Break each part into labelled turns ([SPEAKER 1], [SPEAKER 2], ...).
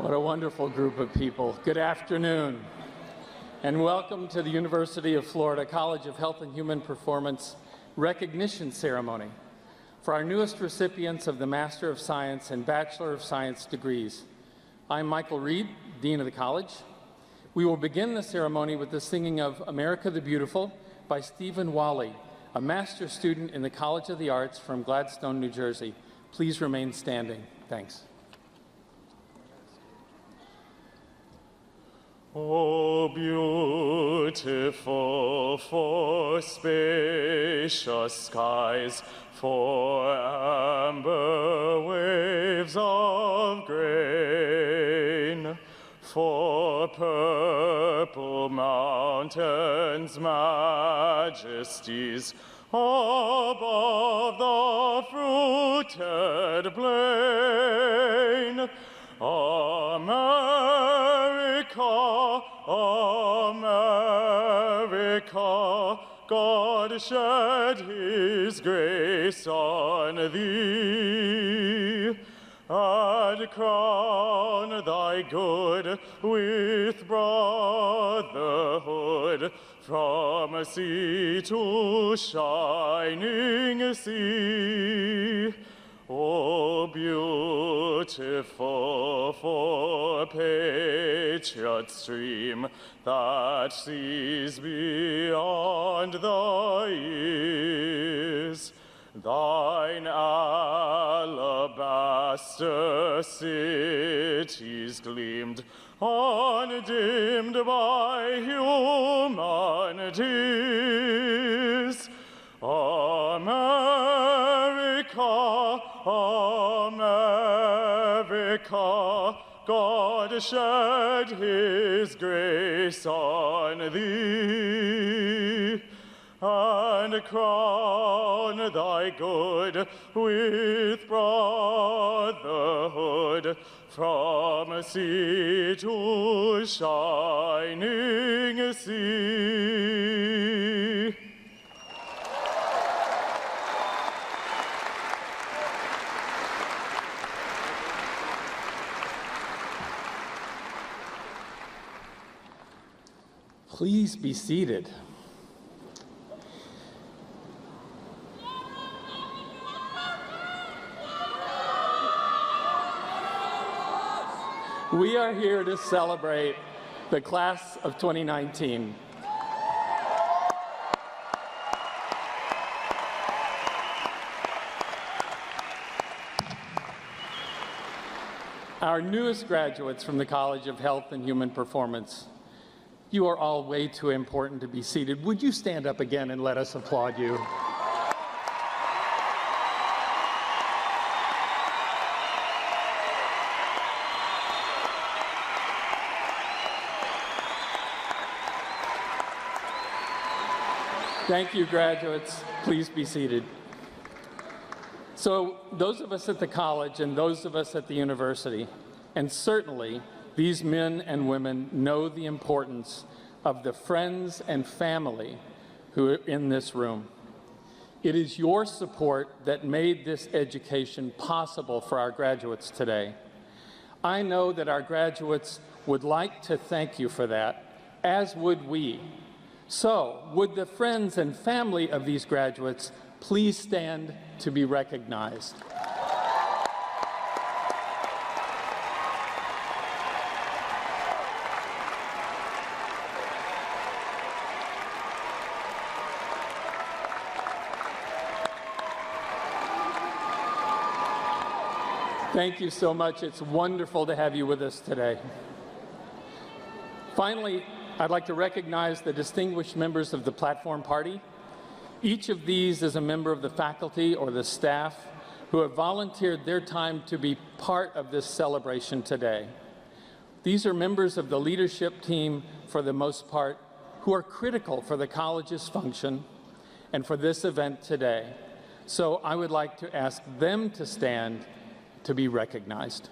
[SPEAKER 1] What a wonderful group of people. Good afternoon, and welcome to the University of Florida College of Health and Human Performance recognition ceremony for our newest recipients of the Master of Science and Bachelor of Science degrees. I'm Michael Reed, Dean of the College. We will begin the ceremony with the singing of America the Beautiful by Stephen Wally, a master's student in the College of the Arts from Gladstone, New Jersey. Please remain standing. Thanks.
[SPEAKER 2] Oh, beautiful for spacious skies, for amber waves of grain, for purple mountains' majesties above the fruited plain. America, America, God shed his grace on thee, and crown thy good with brotherhood, from sea to shining sea. Oh, beautiful for patriot stream that sees beyond the years. Thine alabaster cities gleamed, undimmed by human tears. America, America, God shed his grace on thee, and crown thy good with brotherhood, from sea to shining sea.
[SPEAKER 1] Please be seated. We are here to celebrate the class of 2019. Our newest graduates from the College of Health and Human Performance. You are all way too important to be seated. Would you stand up again and let us applaud you? Thank you, graduates. Please be seated. So those of us at the college and those of us at the university, and certainly these men and women, know the importance of the friends and family who are in this room. It is your support that made this education possible for our graduates today. I know that our graduates would like to thank you for that, as would we. So, would the friends and family of these graduates please stand to be recognized? Thank you so much. It's wonderful to have you with us today. Finally, I'd like to recognize the distinguished members of the platform party. Each of these is a member of the faculty or the staff who have volunteered their time to be part of this celebration today. These are members of the leadership team, for the most part, who are critical for the college's function and for this event today. So I would like to ask them to stand to be recognized.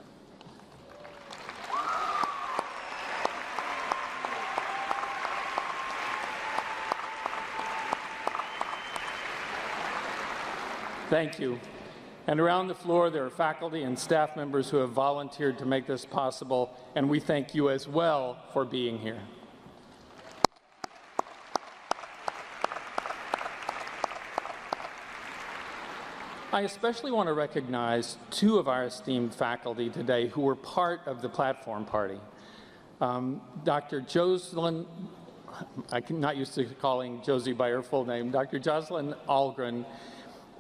[SPEAKER 1] Thank you. And around the floor, there are faculty and staff members who have volunteered to make this possible, and we thank you as well for being here. I especially want to recognize two of our esteemed faculty today who were part of the platform party. Dr. Jocelyn, I'm not used to calling Josie by her full name, Dr. Jocelyn Algren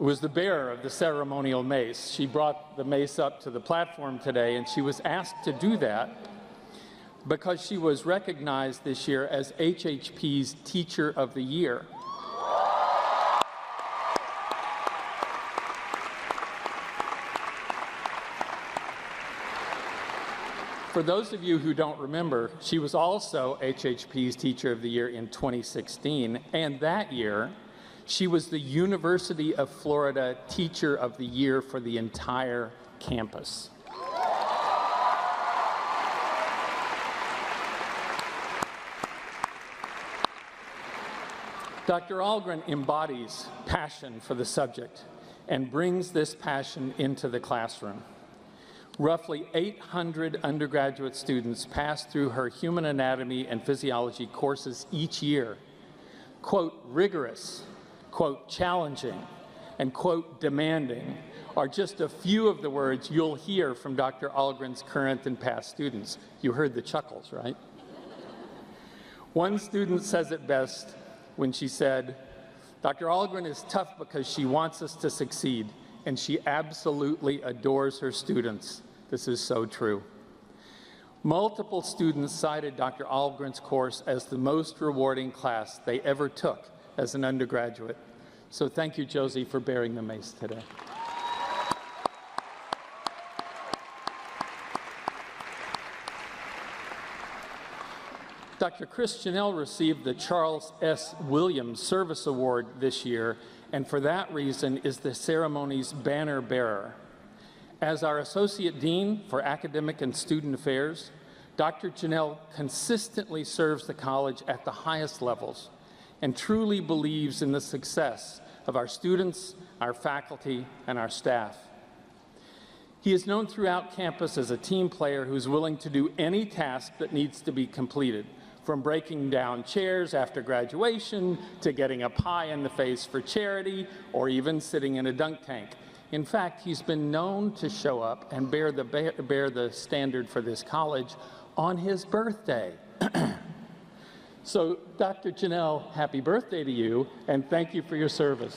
[SPEAKER 1] was the bearer of the ceremonial mace. She brought the mace up to the platform today, and she was asked to do that because she was recognized this year as HHP's Teacher of the Year. For those of you who don't remember, she was also HHP's Teacher of the Year in 2016, and that year, she was the University of Florida Teacher of the Year for the entire campus. Dr. Algren embodies passion for the subject and brings this passion into the classroom. Roughly 800 undergraduate students pass through her human anatomy and physiology courses each year. Quote, rigorous, quote, challenging, and quote, demanding are just a few of the words you'll hear from Dr. Algren's current and past students. You heard the chuckles, right? One student says it best when she said, Dr. Algren is tough because she wants us to succeed, and she absolutely adores her students. This is so true. Multiple students cited Dr. Algren's course as the most rewarding class they ever took as an undergraduate. So thank you, Josie, for bearing the mace today. Dr. Chris Janelle received the Charles S. Williams Service Award this year, and for that reason is the ceremony's banner bearer. As our Associate Dean for Academic and Student Affairs, Dr. Janelle consistently serves the college at the highest levels and truly believes in the success of our students, our faculty, and our staff. He is known throughout campus as a team player who's willing to do any task that needs to be completed, from breaking down chairs after graduation to getting a pie in the face for charity or even sitting in a dunk tank. In fact, he's been known to show up and bear the standard for this college on his birthday. So, Dr. Janelle, happy birthday to you, and thank you for your service.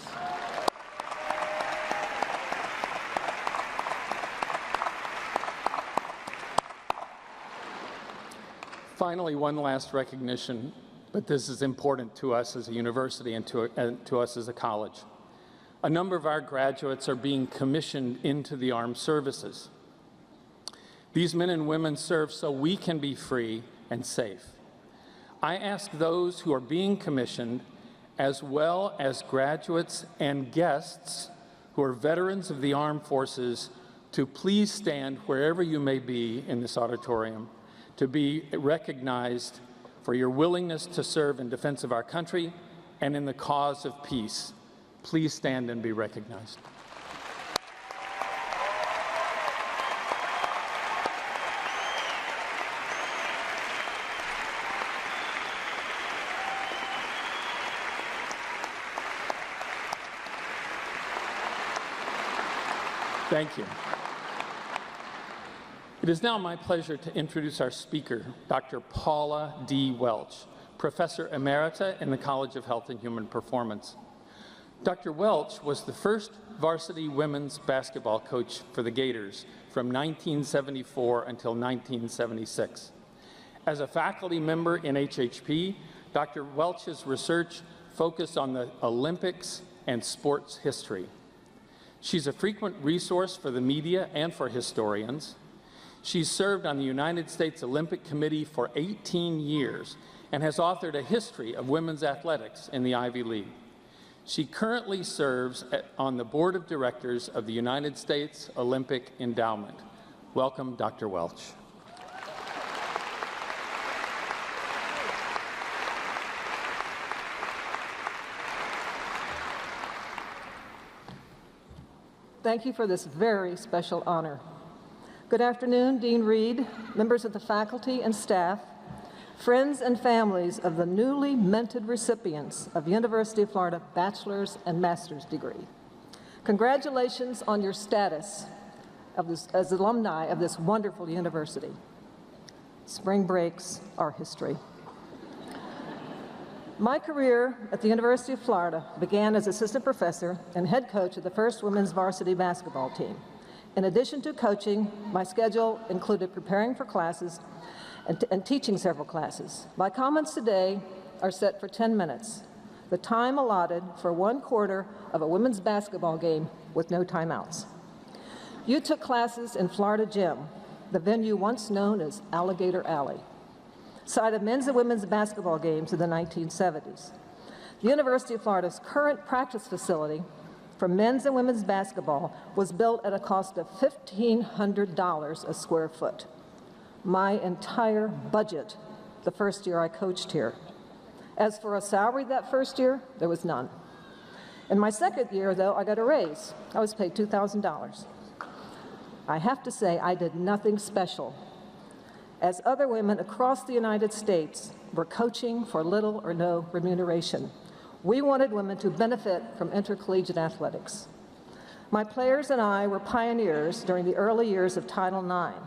[SPEAKER 1] Finally, one last recognition, but this is important to us as a university and to us as a college. A number of our graduates are being commissioned into the armed services. These men and women serve so we can be free and safe. I ask those who are being commissioned, as well as graduates and guests who are veterans of the armed forces, to please stand wherever you may be in this auditorium, to be recognized for your willingness to serve in defense of our country and in the cause of peace. Please stand and be recognized. Thank you. It is now my pleasure to introduce our speaker, Dr. Paula D. Welch, Professor Emerita in the College of Health and Human Performance. Dr. Welch was the first varsity women's basketball coach for the Gators from 1974 until 1976. As a faculty member in HHP, Dr. Welch's research focused on the Olympics and sports history. She's a frequent resource for the media and for historians. She's served on the United States Olympic Committee for 18 years and has authored a history of women's athletics in the Ivy League. She currently serves on the board of directors of the United States Olympic Endowment. Welcome, Dr. Welch.
[SPEAKER 3] thank you for this very special honor. Good afternoon, Dean Reed, members of the faculty and staff, friends and families of the newly minted recipients of University of Florida bachelor's and master's degree. Congratulations on your status as alumni of this wonderful university. Spring breaks are history. My career at the University of Florida began as assistant professor and head coach of the first women's varsity basketball team. In addition to coaching, my schedule included preparing for classes and teaching several classes. My comments today are set for 10 minutes, the time allotted for 1/4 of a women's basketball game with no timeouts. You took classes in Florida Gym, the venue once known as Alligator Alley, site of men's and women's basketball games in the 1970s. The University of Florida's current practice facility for men's and women's basketball was built at a cost of $1,500 a square foot. My entire budget the first year I coached here. As for a salary that first year, there was none. In my second year, though, I got a raise. I was paid $2,000. I have to say I did nothing special, as other women across the United States were coaching for little or no remuneration. We wanted women to benefit from intercollegiate athletics. My players and I were pioneers during the early years of Title IX,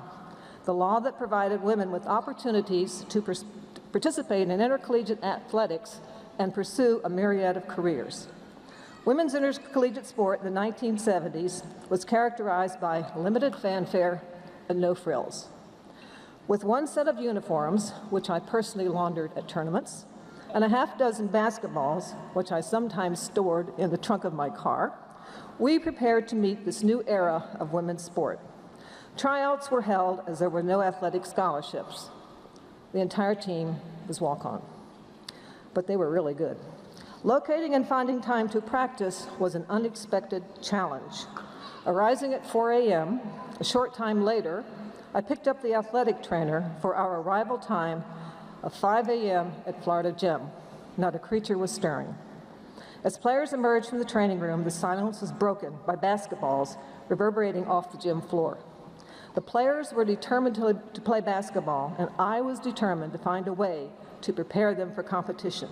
[SPEAKER 3] the law that provided women with opportunities to participate in intercollegiate athletics and pursue a myriad of careers. Women's intercollegiate sport in the 1970s was characterized by limited fanfare and no frills. With one set of uniforms, which I personally laundered at tournaments, and a half dozen basketballs, which I sometimes stored in the trunk of my car, we prepared to meet this new era of women's sport. Tryouts were held as there were no athletic scholarships. The entire team was walk-on, but they were really good. Locating and finding time to practice was an unexpected challenge. Arising at 4 a.m., a short time later, I picked up the athletic trainer for our arrival time of 5 a.m. at Florida Gym. Not a creature was stirring. As players emerged from the training room, the silence was broken by basketballs reverberating off the gym floor. The players were determined to play basketball, and I was determined to find a way to prepare them for competition.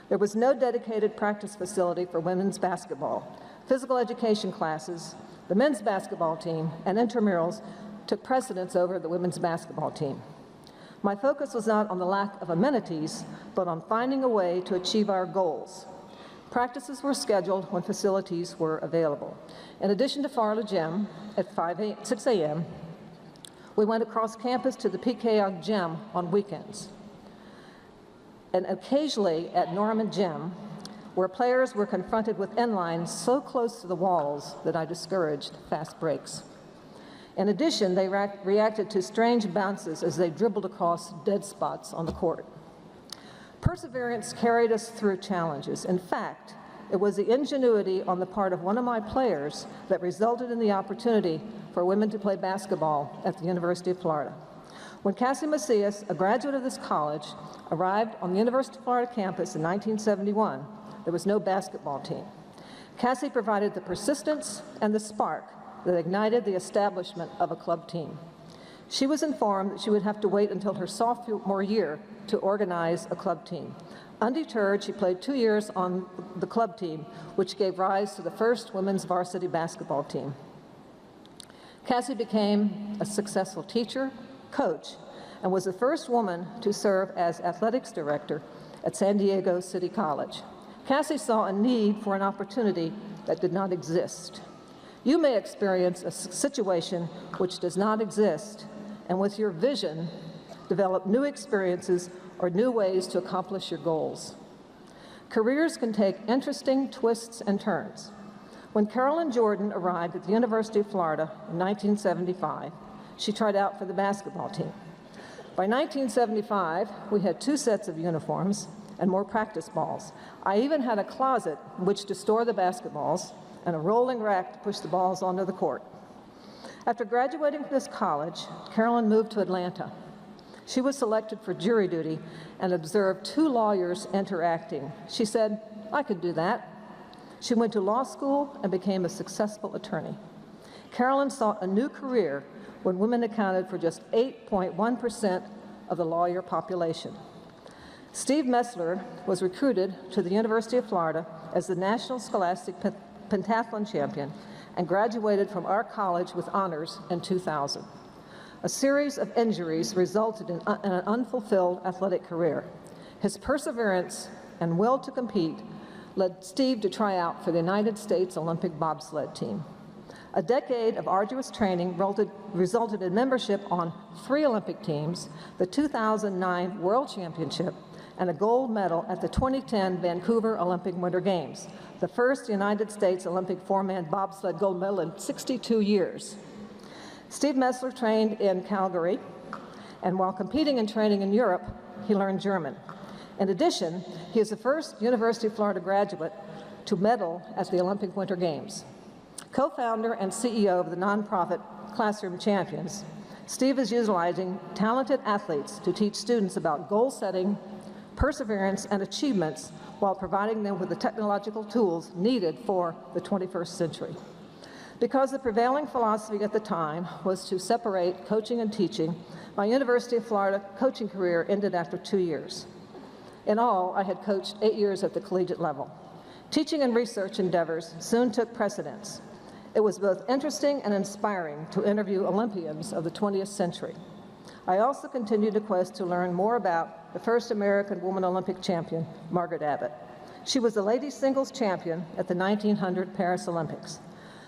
[SPEAKER 3] There was no dedicated practice facility for women's basketball. Physical education classes, the men's basketball team, and intramurals took precedence over the women's basketball team. My focus was not on the lack of amenities, but on finding a way to achieve our goals. Practices were scheduled when facilities were available. In addition to Florida Gym at 6 a.m., we went across campus to the PKO Gym on weekends, and occasionally at Norman Gym, where players were confronted with end lines so close to the walls that I discouraged fast breaks. In addition, they reacted to strange bounces as they dribbled across dead spots on the court. Perseverance carried us through challenges. In fact, it was the ingenuity on the part of one of my players that resulted in the opportunity for women to play basketball at the University of Florida. When Cassie Macias, a graduate of this college, arrived on the University of Florida campus in 1971, there was no basketball team. Cassie provided the persistence and the spark that ignited the establishment of a club team. She was informed that she would have to wait until her sophomore year to organize a club team. Undeterred, she played 2 years on the club team, which gave rise to the first women's varsity basketball team. Cassie became a successful teacher, coach, and was the first woman to serve as athletics director at San Diego City College. Cassie saw a need for an opportunity that did not exist. You may experience a situation which does not exist, and with your vision, develop new experiences or new ways to accomplish your goals. Careers can take interesting twists and turns. When Carolyn Jordan arrived at the University of Florida in 1975, she tried out for the basketball team. By 1975, we had 2 sets of uniforms and more practice balls. I even had a closet in which to store the basketballs and a rolling rack to push the balls onto the court. After graduating from this college, Carolyn moved to Atlanta. She was selected for jury duty and observed 2 lawyers interacting. She said, "I could do that." She went to law school and became a successful attorney. Carolyn sought a new career when women accounted for just 8.1% of the lawyer population. Steve Messler was recruited to the University of Florida as the National Scholastic Pentathlon champion and graduated from our college with honors in 2000. A series of injuries resulted in an unfulfilled athletic career. His perseverance and will to compete led Steve to try out for the United States Olympic bobsled team. A decade of arduous training resulted in membership on 3 Olympic teams, the 2009 World Championship, and a gold medal at the 2010 Vancouver Olympic Winter Games, the first United States Olympic 4-man bobsled gold medal in 62 years. Steve Messler trained in Calgary, and while competing and training in Europe, he learned German. In addition, he is the first University of Florida graduate to medal at the Olympic Winter Games. Co-founder and CEO of the nonprofit Classroom Champions, Steve is utilizing talented athletes to teach students about goal setting, perseverance, and achievements while providing them with the technological tools needed for the 21st century. Because the prevailing philosophy at the time was to separate coaching and teaching, my University of Florida coaching career ended after 2 years. In all, I had coached 8 years at the collegiate level. Teaching and research endeavors soon took precedence. It was both interesting and inspiring to interview Olympians of the 20th century. I also continued the quest to learn more about the first American woman Olympic champion, Margaret Abbott. She was the ladies singles champion at the 1900 Paris Olympics.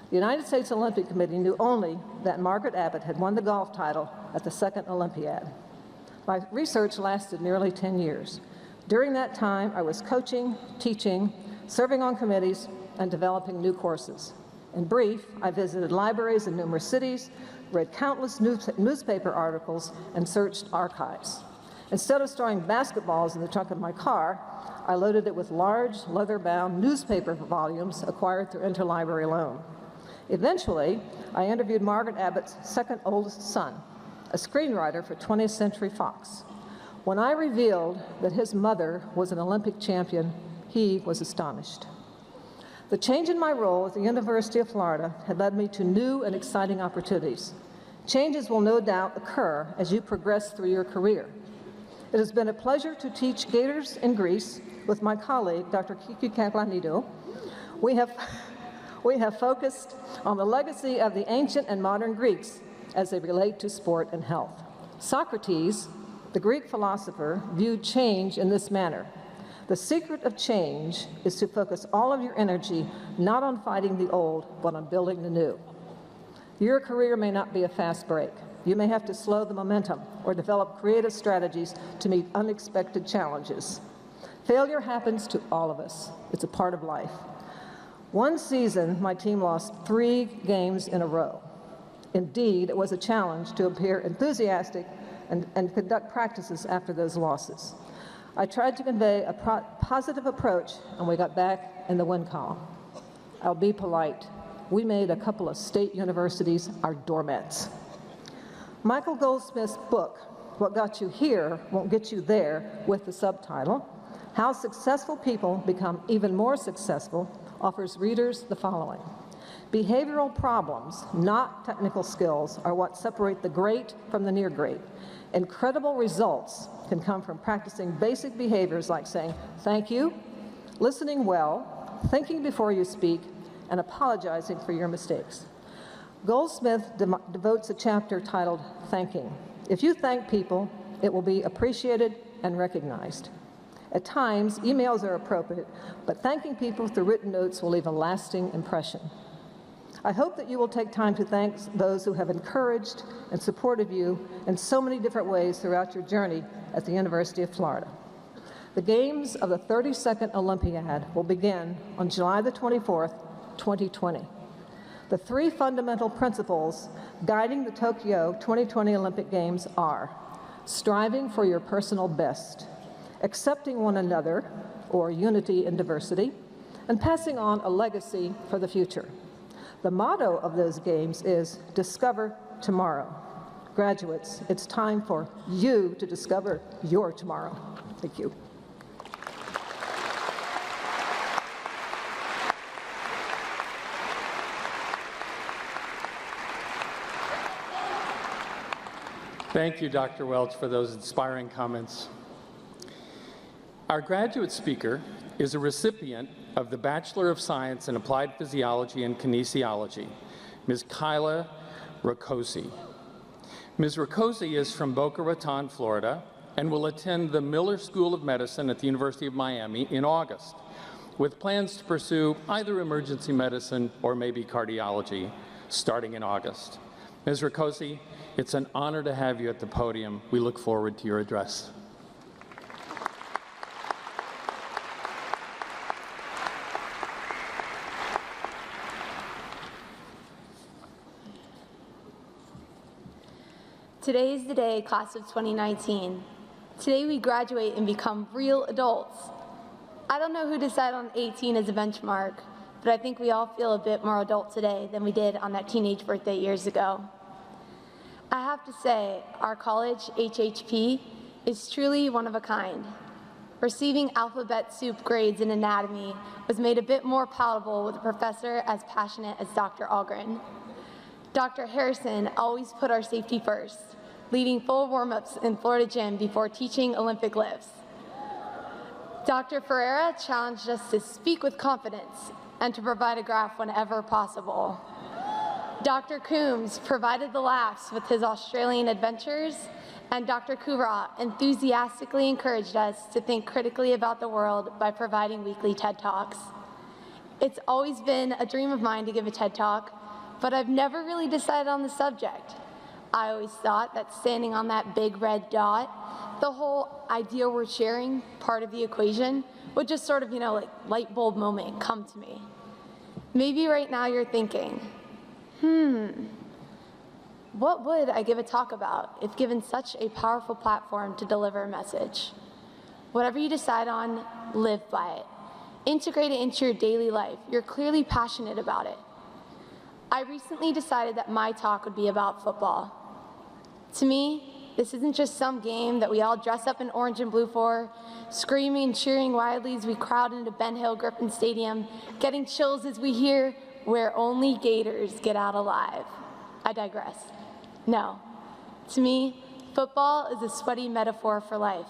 [SPEAKER 3] The United States Olympic Committee knew only that Margaret Abbott had won the golf title at the second Olympiad. My research lasted nearly 10 years. During that time, I was coaching, teaching, serving on committees, and developing new courses. In brief, I visited libraries in numerous cities, read countless newspaper articles, and searched archives. Instead of storing basketballs in the trunk of my car, I loaded it with large, leather-bound newspaper volumes acquired through interlibrary loan. Eventually, I interviewed Margaret Abbott's second oldest son, a screenwriter for 20th Century Fox. When I revealed that his mother was an Olympic champion, he was astonished. The change in my role at the University of Florida had led me to new and exciting opportunities. Changes will no doubt occur as you progress through your career. It has been a pleasure to teach Gators in Greece with my colleague, Dr. Kiki Kaklanido. We have focused on the legacy of the ancient and modern Greeks as they relate to sport and health. Socrates, the Greek philosopher, viewed change in this manner. The secret of change is to focus all of your energy not on fighting the old, but on building the new. Your career may not be a fast break. You may have to slow the momentum or develop creative strategies to meet unexpected challenges. Failure happens to all of us. It's a part of life. One season, my team lost 3 games in a row. Indeed, it was a challenge to appear enthusiastic and conduct practices after those losses. I tried to convey a positive approach, and we got back in the win column. I'll be polite. We made a couple of state universities our doormats. Michael Goldsmith's book, What Got You Here Won't Get You There, with the subtitle, How Successful People Become Even More Successful, offers readers the following. Behavioral problems, not technical skills, are what separate the great from the near great. Incredible results can come from practicing basic behaviors like saying thank you, listening well, thinking before you speak, and apologizing for your mistakes. Goldsmith devotes a chapter titled Thanking. If you thank people, it will be appreciated and recognized. At times, emails are appropriate, but thanking people through written notes will leave a lasting impression. I hope that you will take time to thank those who have encouraged and supported you in so many different ways throughout your journey at the University of Florida. The games of the 32nd Olympiad will begin on July the 24th, 2020. The 3 fundamental principles guiding the Tokyo 2020 Olympic Games are striving for your personal best, accepting one another, or unity in diversity, and passing on a legacy for the future. The motto of those games is Discover Tomorrow. Graduates, it's time for you to discover your tomorrow. Thank you.
[SPEAKER 1] Thank you, Dr. Welch, for those inspiring comments. Our graduate speaker is a recipient of the Bachelor of Science in Applied Physiology and Kinesiology, Ms. Kyla Rakosi. Ms. Rakosi is from Boca Raton, Florida, and will attend the Miller School of Medicine at the University of Miami in August, with plans to pursue either emergency medicine or maybe cardiology starting in August. Ms. Rakosi, it's an honor to have you at the podium. We look forward to your address.
[SPEAKER 4] Today is the day, class of 2019. Today we graduate and become real adults. I don't know who decided on 18 as a benchmark, but I think we all feel a bit more adult today than we did on that teenage birthday years ago. I have to say, our college, HHP, is truly one of a kind. Receiving alphabet soup grades in anatomy was made a bit more palatable with a professor as passionate as Dr. Algren. Dr. Harrison always put our safety first, leading full warm-ups in Florida gym before teaching Olympic lifts. Dr. Ferreira challenged us to speak with confidence and to provide a graph whenever possible. Dr. Coombs provided the laughs with his Australian adventures, and Dr. Kuvra enthusiastically encouraged us to think critically about the world by providing weekly TED Talks. It's always been a dream of mine to give a TED Talk, but I've never really decided on the subject. I always thought that standing on that big red dot, the whole idea we're sharing, part of the equation, would just sort of, like light bulb moment come to me. Maybe right now you're thinking, what would I give a talk about if given such a powerful platform to deliver a message? Whatever you decide on, live by it. Integrate it into your daily life. You're clearly passionate about it. I recently decided that my talk would be about football. To me, this isn't just some game that we all dress up in orange and blue for, screaming and cheering wildly as we crowd into Ben Hill Griffin Stadium, getting chills as we hear, "Where only Gators get out alive." I digress. No. To me, football is a sweaty metaphor for life,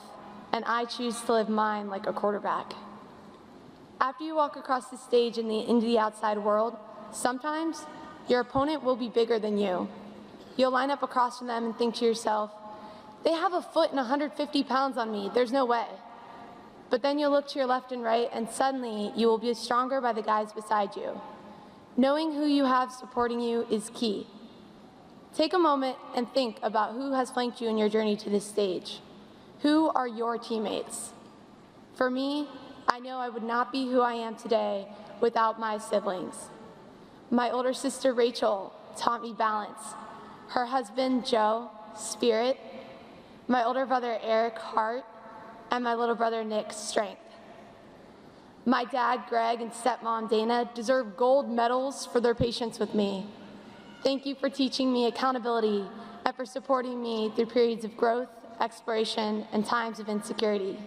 [SPEAKER 4] and I choose to live mine like a quarterback. After you walk across the stage into the outside world, sometimes your opponent will be bigger than you. You'll line up across from them and think to yourself, they have a foot and 150 pounds on me, there's no way. But then you'll look to your left and right, and suddenly you will be stronger by the guys beside you. Knowing who you have supporting you is key. Take a moment and think about who has flanked you in your journey to this stage. Who are your teammates? For me, I know I would not be who I am today without my siblings. My older sister, Rachel, taught me balance. Her husband, Joe, spirit. My older brother, Eric, heart. And my little brother, Nick, strength. My dad, Greg, and stepmom, Dana, deserve gold medals for their patience with me. Thank you for teaching me accountability and for supporting me through periods of growth, exploration, and times of insecurity.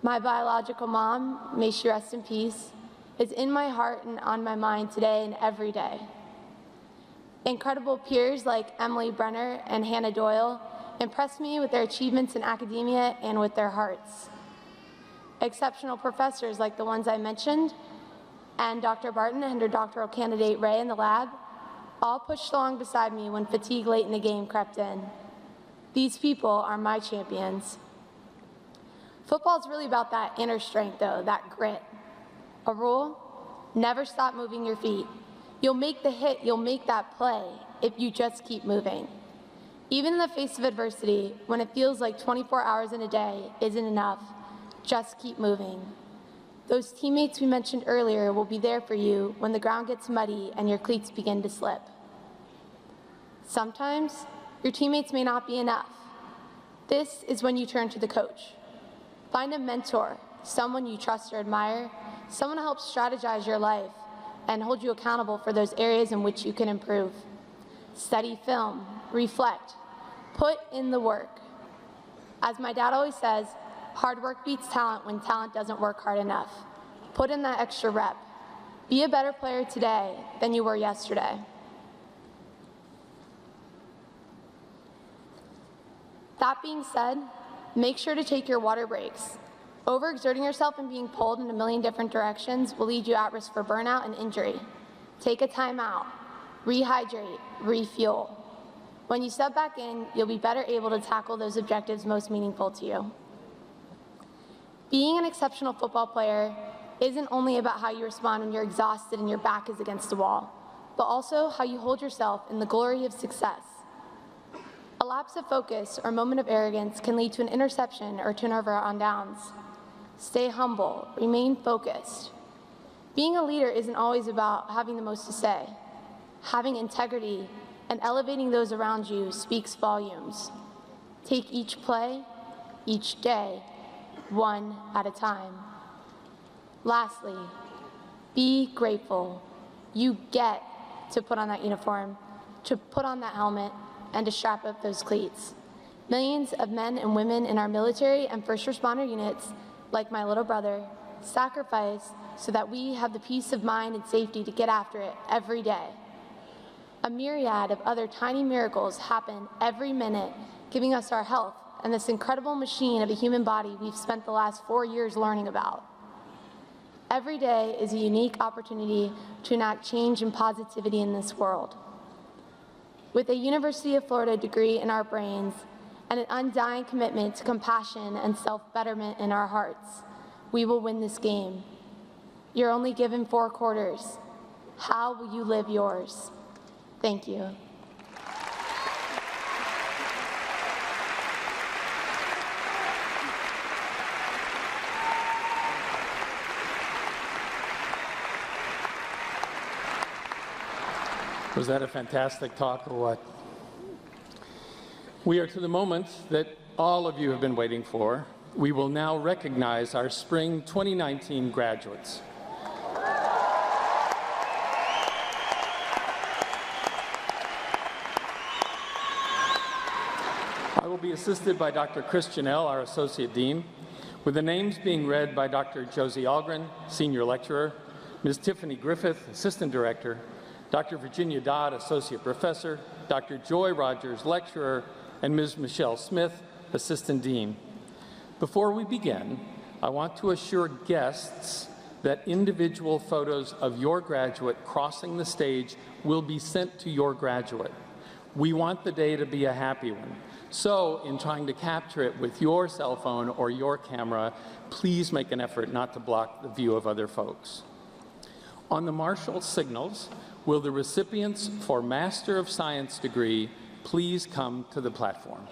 [SPEAKER 4] My biological mom, may she rest in peace, is in my heart and on my mind today and every day. Incredible peers like Emily Brenner and Hannah Doyle impressed me with their achievements in academia and with their hearts. Exceptional professors like the ones I mentioned, and Dr. Barton and her doctoral candidate Ray in the lab, all pushed along beside me when fatigue late in the game crept in. These people are my champions. Football's really about that inner strength though, that grit. A rule, never stop moving your feet. You'll make the hit, you'll make that play if you just keep moving. Even in the face of adversity, when it feels like 24 hours in a day isn't enough, just keep moving. Those teammates we mentioned earlier will be there for you when the ground gets muddy and your cleats begin to slip. Sometimes, your teammates may not be enough. This is when you turn to the coach. Find a mentor, someone you trust or admire, someone to help strategize your life and hold you accountable for those areas in which you can improve. Study film, reflect, put in the work. As my dad always says, hard work beats talent when talent doesn't work hard enough. Put in that extra rep. Be a better player today than you were yesterday. That being said, make sure to take your water breaks. Overexerting yourself and being pulled in a million different directions will lead you at risk for burnout and injury. Take a time out, rehydrate, refuel. When you step back in, you'll be better able to tackle those objectives most meaningful to you. Being an exceptional football player isn't only about how you respond when you're exhausted and your back is against the wall, but also how you hold yourself in the glory of success. A lapse of focus or moment of arrogance can lead to an interception or turnover on downs. Stay humble, remain focused. Being a leader isn't always about having the most to say. Having integrity and elevating those around you speaks volumes. Take each play, each day, one at a time. Lastly, be grateful. You get to put on that uniform, to put on that helmet, and to strap up those cleats. Millions of men and women in our military and first responder units, like my little brother, sacrifice so that we have the peace of mind and safety to get after it every day. A myriad of other tiny miracles happen every minute, giving us our health and this incredible machine of a human body we've spent the last 4 years learning about. Every day is a unique opportunity to enact change and positivity in this world. With a University of Florida degree in our brains and an undying commitment to compassion and self-betterment in our hearts, we will win this game. You're only given 4 quarters. How will you live yours? Thank you.
[SPEAKER 1] Was that a fantastic talk or what? We are to the moment that all of you have been waiting for. We will now recognize our spring 2019 graduates. I will be assisted by Dr. Chris Janelle, our Associate Dean, with the names being read by Dr. Josie Algren, Senior Lecturer, Ms. Tiffany Griffith, Assistant Director, Dr. Virginia Dodd, Associate Professor, Dr. Joy Rogers, Lecturer, and Ms. Michelle Smith, Assistant Dean. Before we begin, I want to assure guests that individual photos of your graduate crossing the stage will be sent to your graduate. We want the day to be a happy one. So, in trying to capture it with your cell phone or your camera, please make an effort not to block the view of other folks. On the marshal signals, will the recipients for Master of Science degree please come to the platform?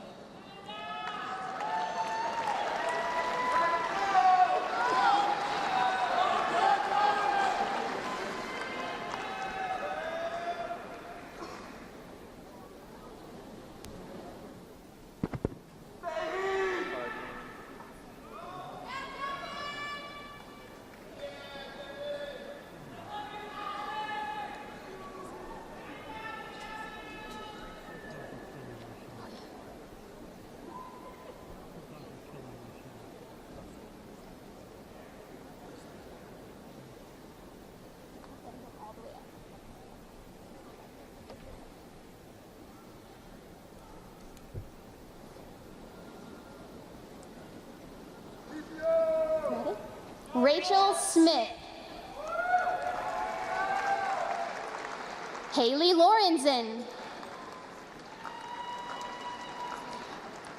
[SPEAKER 5] Rachel Smith, Haley Lorenzen,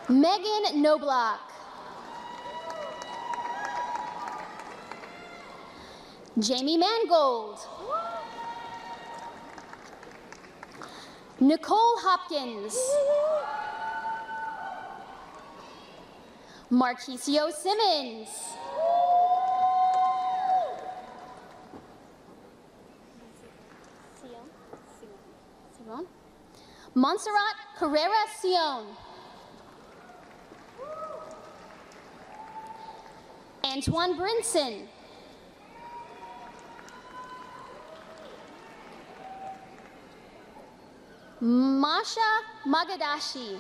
[SPEAKER 5] Megan KNOBLOCK, Jamie Mangold, Nicole Hopkins, Marquisio Simmons, Montserrat Carrera Sion, ANTWAN BRINSON, Masha Magadashi,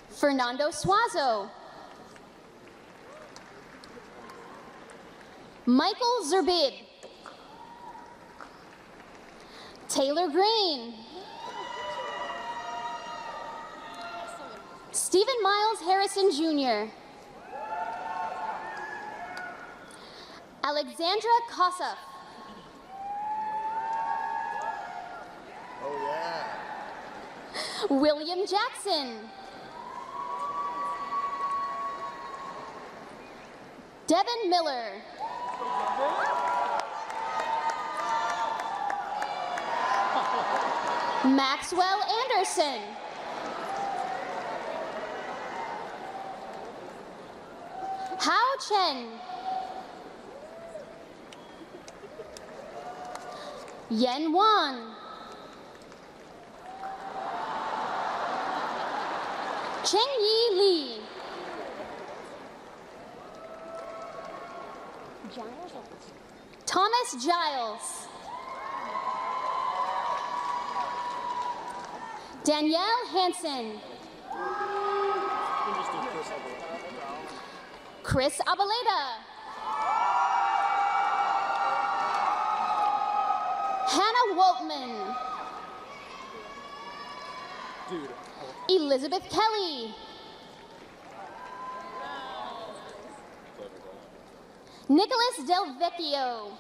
[SPEAKER 5] Fernando Suazo, Michael ZERBIB, Taylor Green, Stephen Miles Harrison Jr. Alexandra Kossoff.
[SPEAKER 2] Oh, yeah.
[SPEAKER 5] William Jackson. Devin Miller. Maxwell Anderson. Hao Chen. Yen Wan. Cheng Yi Lee. Thomas Giles. Danielle Hansen. Chris Abaleda. Hannah Waltman. Elizabeth Kelly. Nicholas Del Vecchio.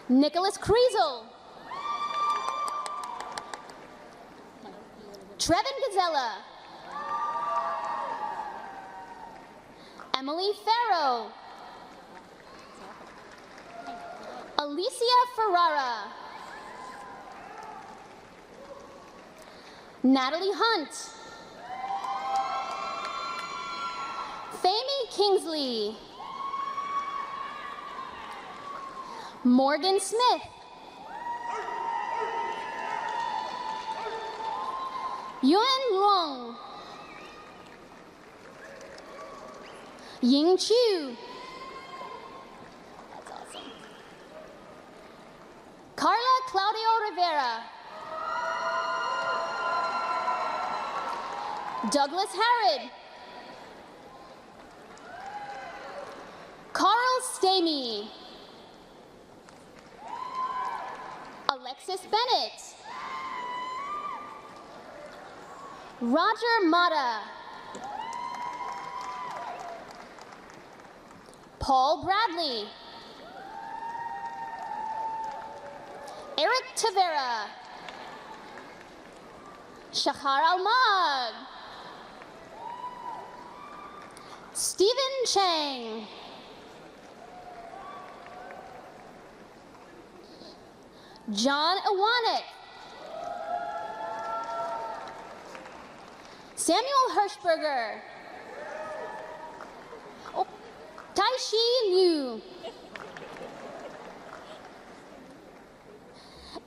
[SPEAKER 5] Nicholas Kriesel. Trevin Gazella. Emily Farrow. Alicia Ferrara. Natalie Hunt. Famie Kingsley. Morgan Smith. Yuan Long. Ying Chu. That's awesome. KARLA Claudio Rivera. Douglas Harrod. Carl Stamey. Alexis Bennett. Roger Mata. Paul Bradley. Eric Tavera. Shahar Almag. Stephen Chang. John Iwanek. Samuel Hirschberger. Oh, Taishi Liu.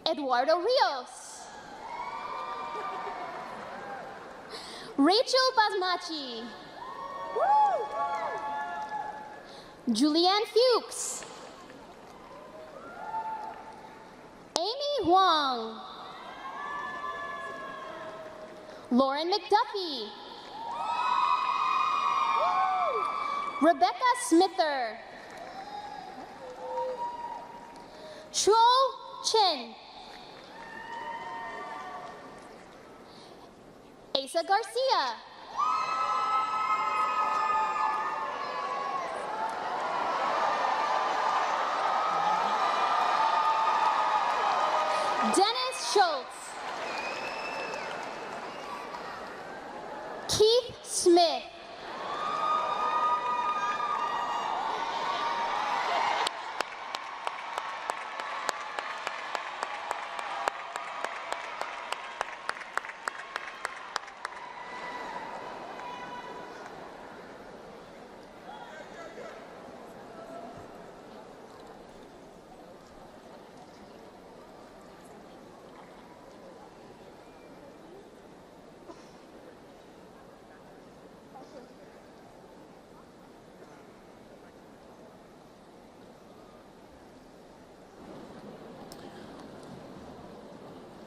[SPEAKER 5] Eduardo Rios. Rachel Basmachi. Julianne Fuchs. Amy Huang. Lauren McDuffie. Rebecca Smither. Chuo Chen. Asa Garcia. Dennis Schultz. Keith Smith.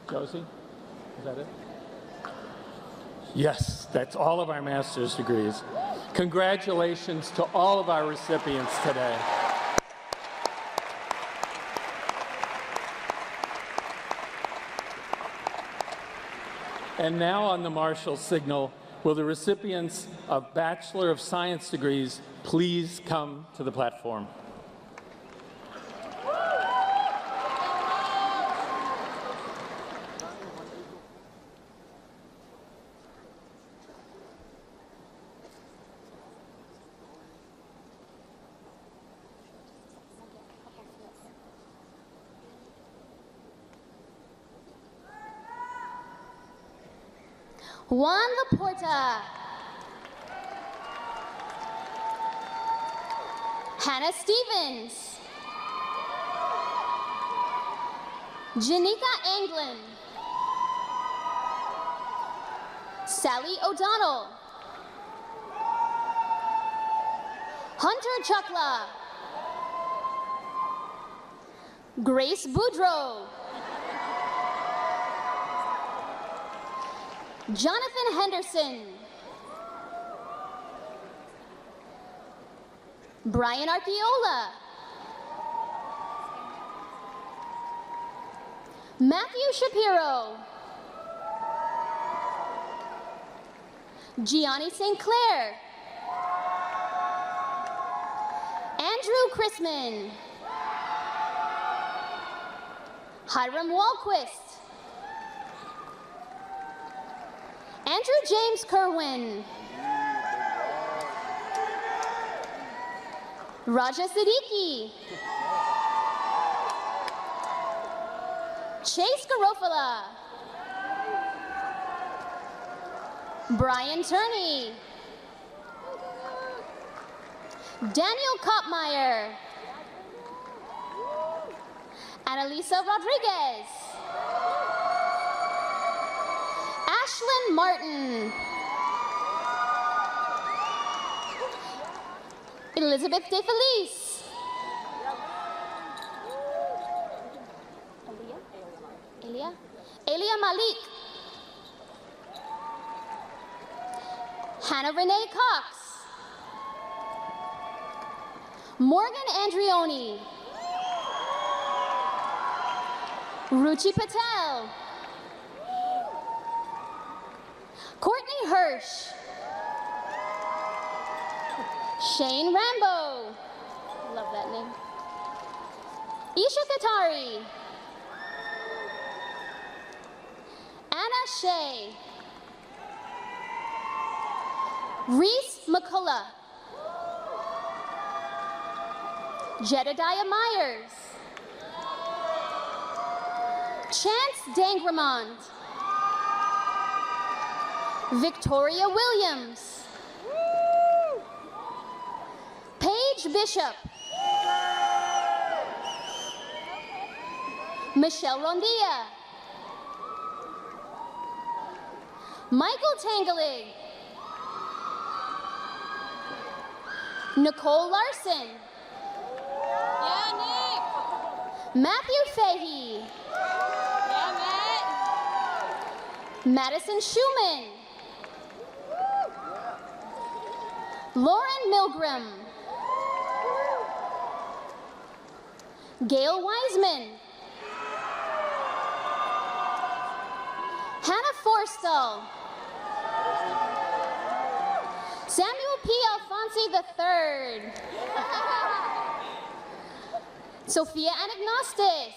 [SPEAKER 1] Josie, is that it? Yes, that's all of our master's degrees. Congratulations to all of our recipients today. And now on the Marshall signal, will the recipients of Bachelor of Science degrees please come to the platform?
[SPEAKER 5] Juan Laporta. Hannah Stevens. Janika Anglin. Sally O'Donnell. Hunter Chuchla. Grace Boudreau. Jonathan Henderson. Brian Archiola. Matthew Shapiro. Gianni St. Clair. Andrew Chrisman. Hiram Walquist. Andrew James Kerwin. Raja Siddiqui. Chase Garofalo. Brian Turney. Daniel Kopmeyer. Annalisa Rodriguez. Ashlyn Martin. Elizabeth DeFelice. Elia Malik. Hannah RENEE Cox. Morgan Andrioni. Ruchi Patel. Courtney Hirsch. Shane Rambo. Love that name. Isha Katari. Anna Shea. Reese McCullough. Jedediah Myers. Chance Dangramond. Victoria Williams. Paige Bishop. Michelle Rondia. Michael Tangelig. Nicole Larson.
[SPEAKER 6] Yeah, Nick.
[SPEAKER 5] Matthew Fahey.
[SPEAKER 6] Yeah, Matt.
[SPEAKER 5] Madison Schumann. Lauren Milgram. Gail Wiseman. Hannah Forstall. Samuel P. Alfonsi III. Sophia Anagnostis.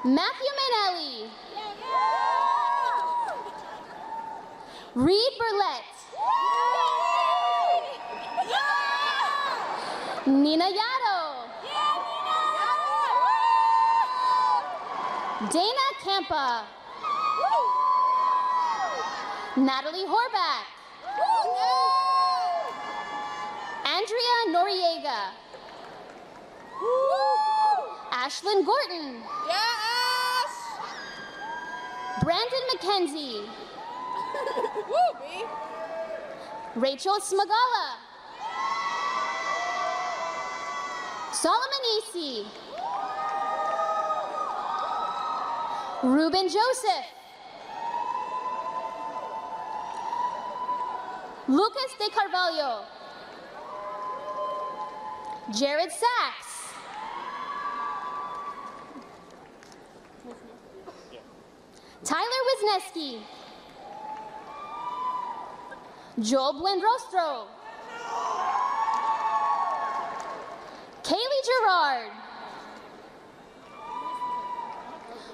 [SPEAKER 5] Matthew Manelli. Reed Burlett. Nina Yado. Dana Campa. Natalie Horvath. Andrea Noriega. Ashlyn Gorton.
[SPEAKER 6] Yes!
[SPEAKER 5] Brandon McKenzie.
[SPEAKER 6] Woo, B.
[SPEAKER 5] Rachel Smagala. Solomon Easy. Ruben Joseph. Lucas De Carvalho. Jared Sachs. Tyler Wisniewski. Joel Buenrostro. Kaylee Gerard.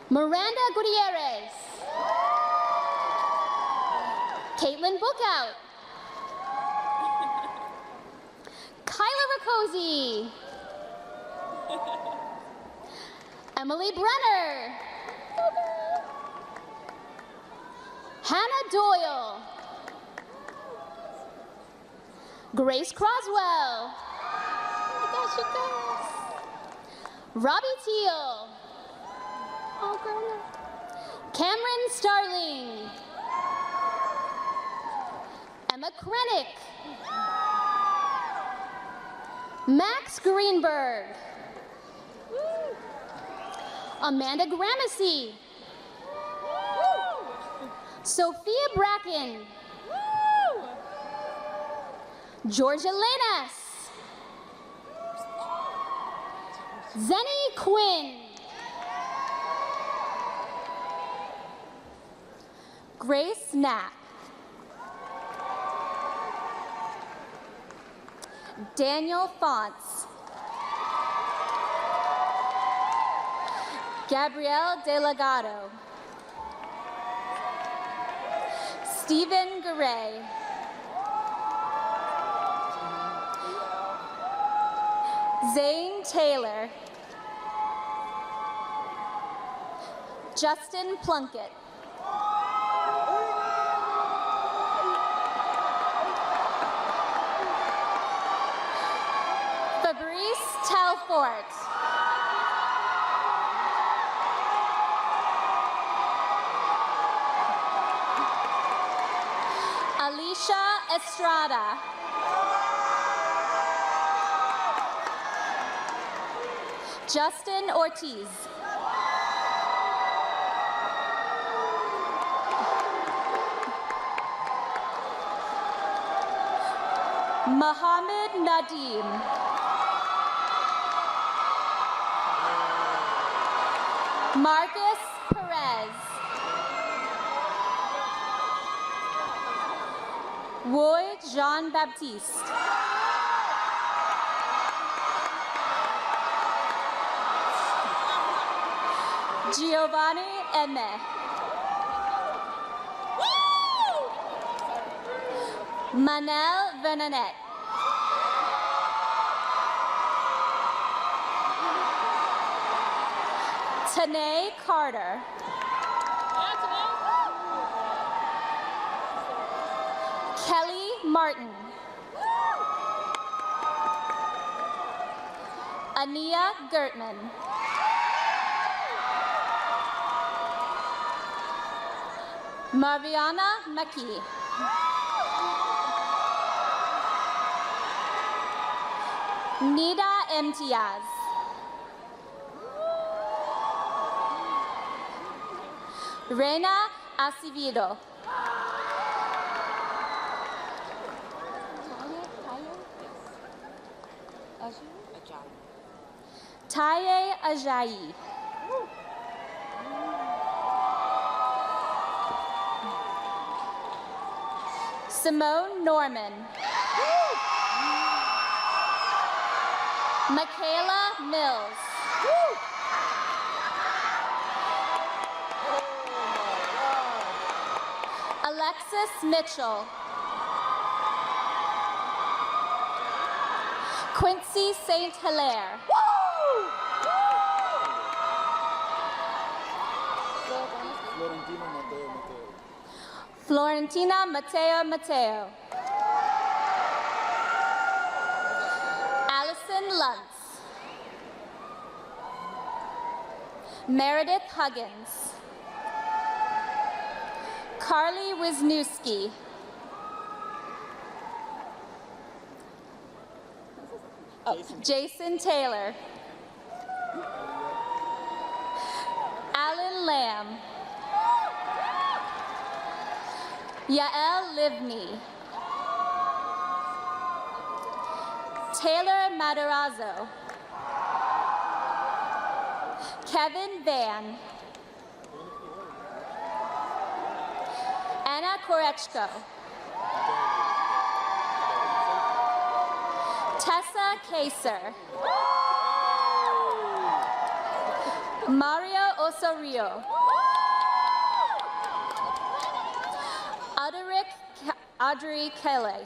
[SPEAKER 5] Miranda Gutierrez. Caitlin Bookout. Kyla Rakosi. Emily Brenner. Hannah Doyle. Grace Croswell. Oh my gosh, you guys. Robbie Teal. Oh, girl. Cameron Starling. Emma Krennick. Max Greenberg. Amanda Gramercy. Sophia Bracken. Georgia Lanas. Zenny Quinn. Grace Knapp. Daniel Fonts. Gabrielle Delgado. Stephen Garay. Zane Taylor. Justin Plunkett. Fabrice Telfort. Alicia Estrada. Justin Ortiz. Mohammed Nadim. Marcus Perez. Woy Jean-Baptiste. Giovanni Emme. Manel Bennett. Tanae Carter. Kelly Martin. Ania Gertman. Marviana McKee. Nida Imtiaz. Reina Acevedo. Taye Ajayi. Simone Norman. Michaela Mills. Alexis Mitchell. Quincy St. Hilaire. Florentina Mateo. Allison Luntz. Meredith Huggins. Carly Wisniewski. Jason Taylor. Alan Lamb. Yael Livni. Taylor Matarazzo. Kevin Van. Anna Korechko. Tessa Kaser. Mario Osorio. Audrey KELLEY.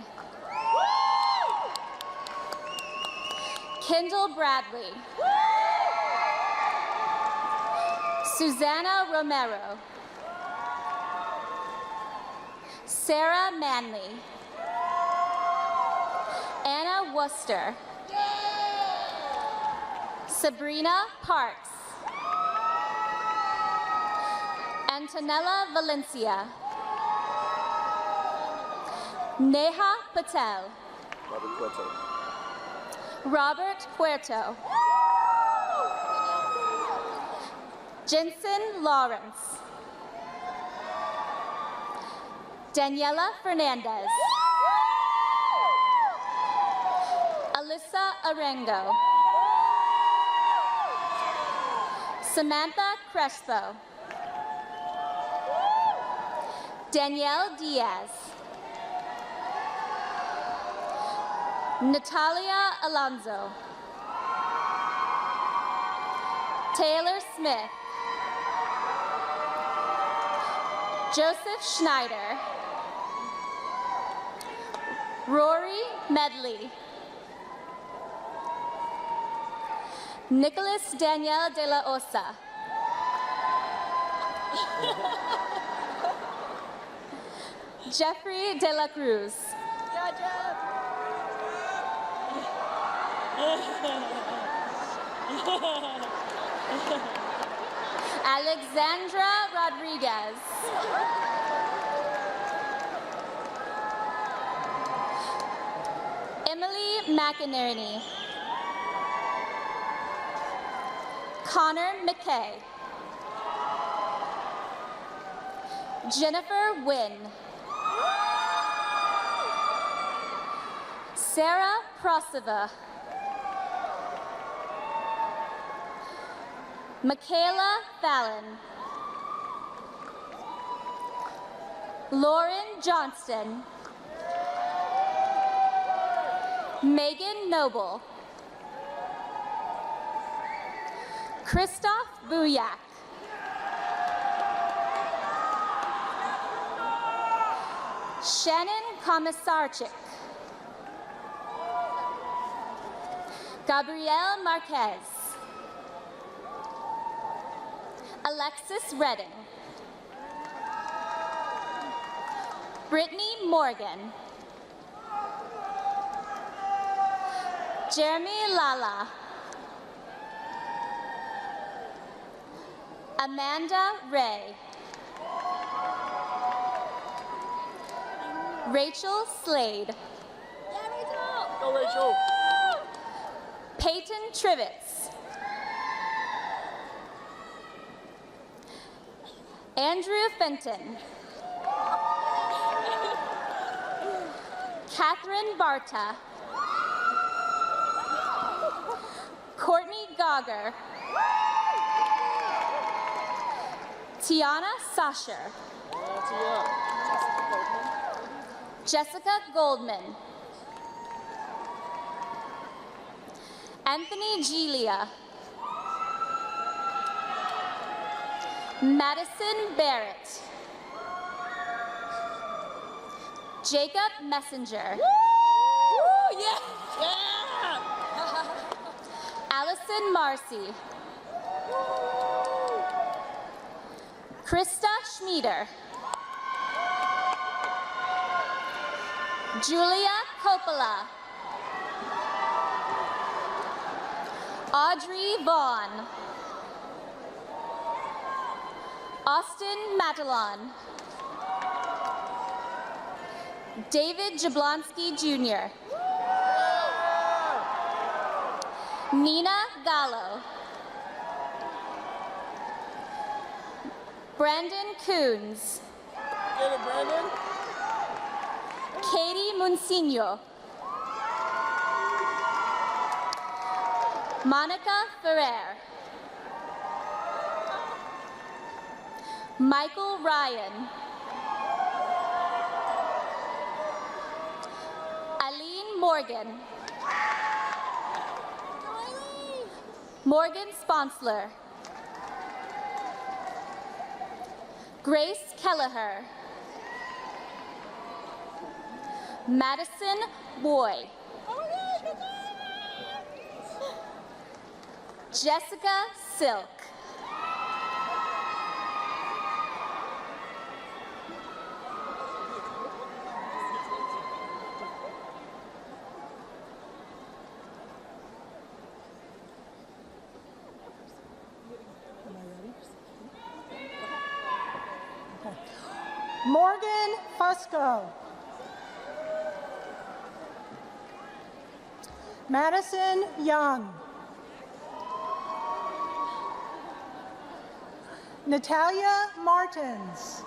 [SPEAKER 5] Kendall Bradley. Susanna Romero. Sarah Manley. Anna Worcester. Sabrina Parks. Antonella Valencia. Neha Patel. Robert Puerto. Jensen Lawrence. Daniela Fernandez. Alyssa Arengo. Samantha Crespo. Danielle Diaz. Natalia Alonso. Taylor Smith. Joseph Schneider. Rory Medley. Nicholas Daniel de la Osa. Jeffrey de la Cruz. Alexandra Rodriguez. Emily McInerney. Connor McKay. Jennifer Wynn. Sarah Prosova. Michaela Fallon. Lauren Johnston. Megan Noble. Christoph Buyak. Shannon Komisarczyk. Gabrielle Marquez. Alexis Redding. Brittany Morgan. Jeremy Lala. Amanda Ray. Rachel Slade.
[SPEAKER 2] Go, Rachel.
[SPEAKER 5] Peyton Trivets. Andrew Fenton. Catherine Barta. Courtney Gogger. Tiana Sasher. Jessica Goldman. Anthony Gilia. Madison Barrett. Jacob Messenger.
[SPEAKER 6] Woo, yeah. Yeah.
[SPEAKER 5] Allison Marcy. Krista Schmieder. Julia Coppola. Audrey Vaughn. Austin Matalon. David Jablonski Jr. Nina Gallo. Brandon Coons.
[SPEAKER 2] Get it, Brandon.
[SPEAKER 5] Katie Monsignor. Monica Ferrer. Michael Ryan. Morgan. Morgan Sponsler. Grace Kelleher. Madison Boy. Jessica Silk.
[SPEAKER 7] Morgan Fusco. Madison Young. Natalia Martins.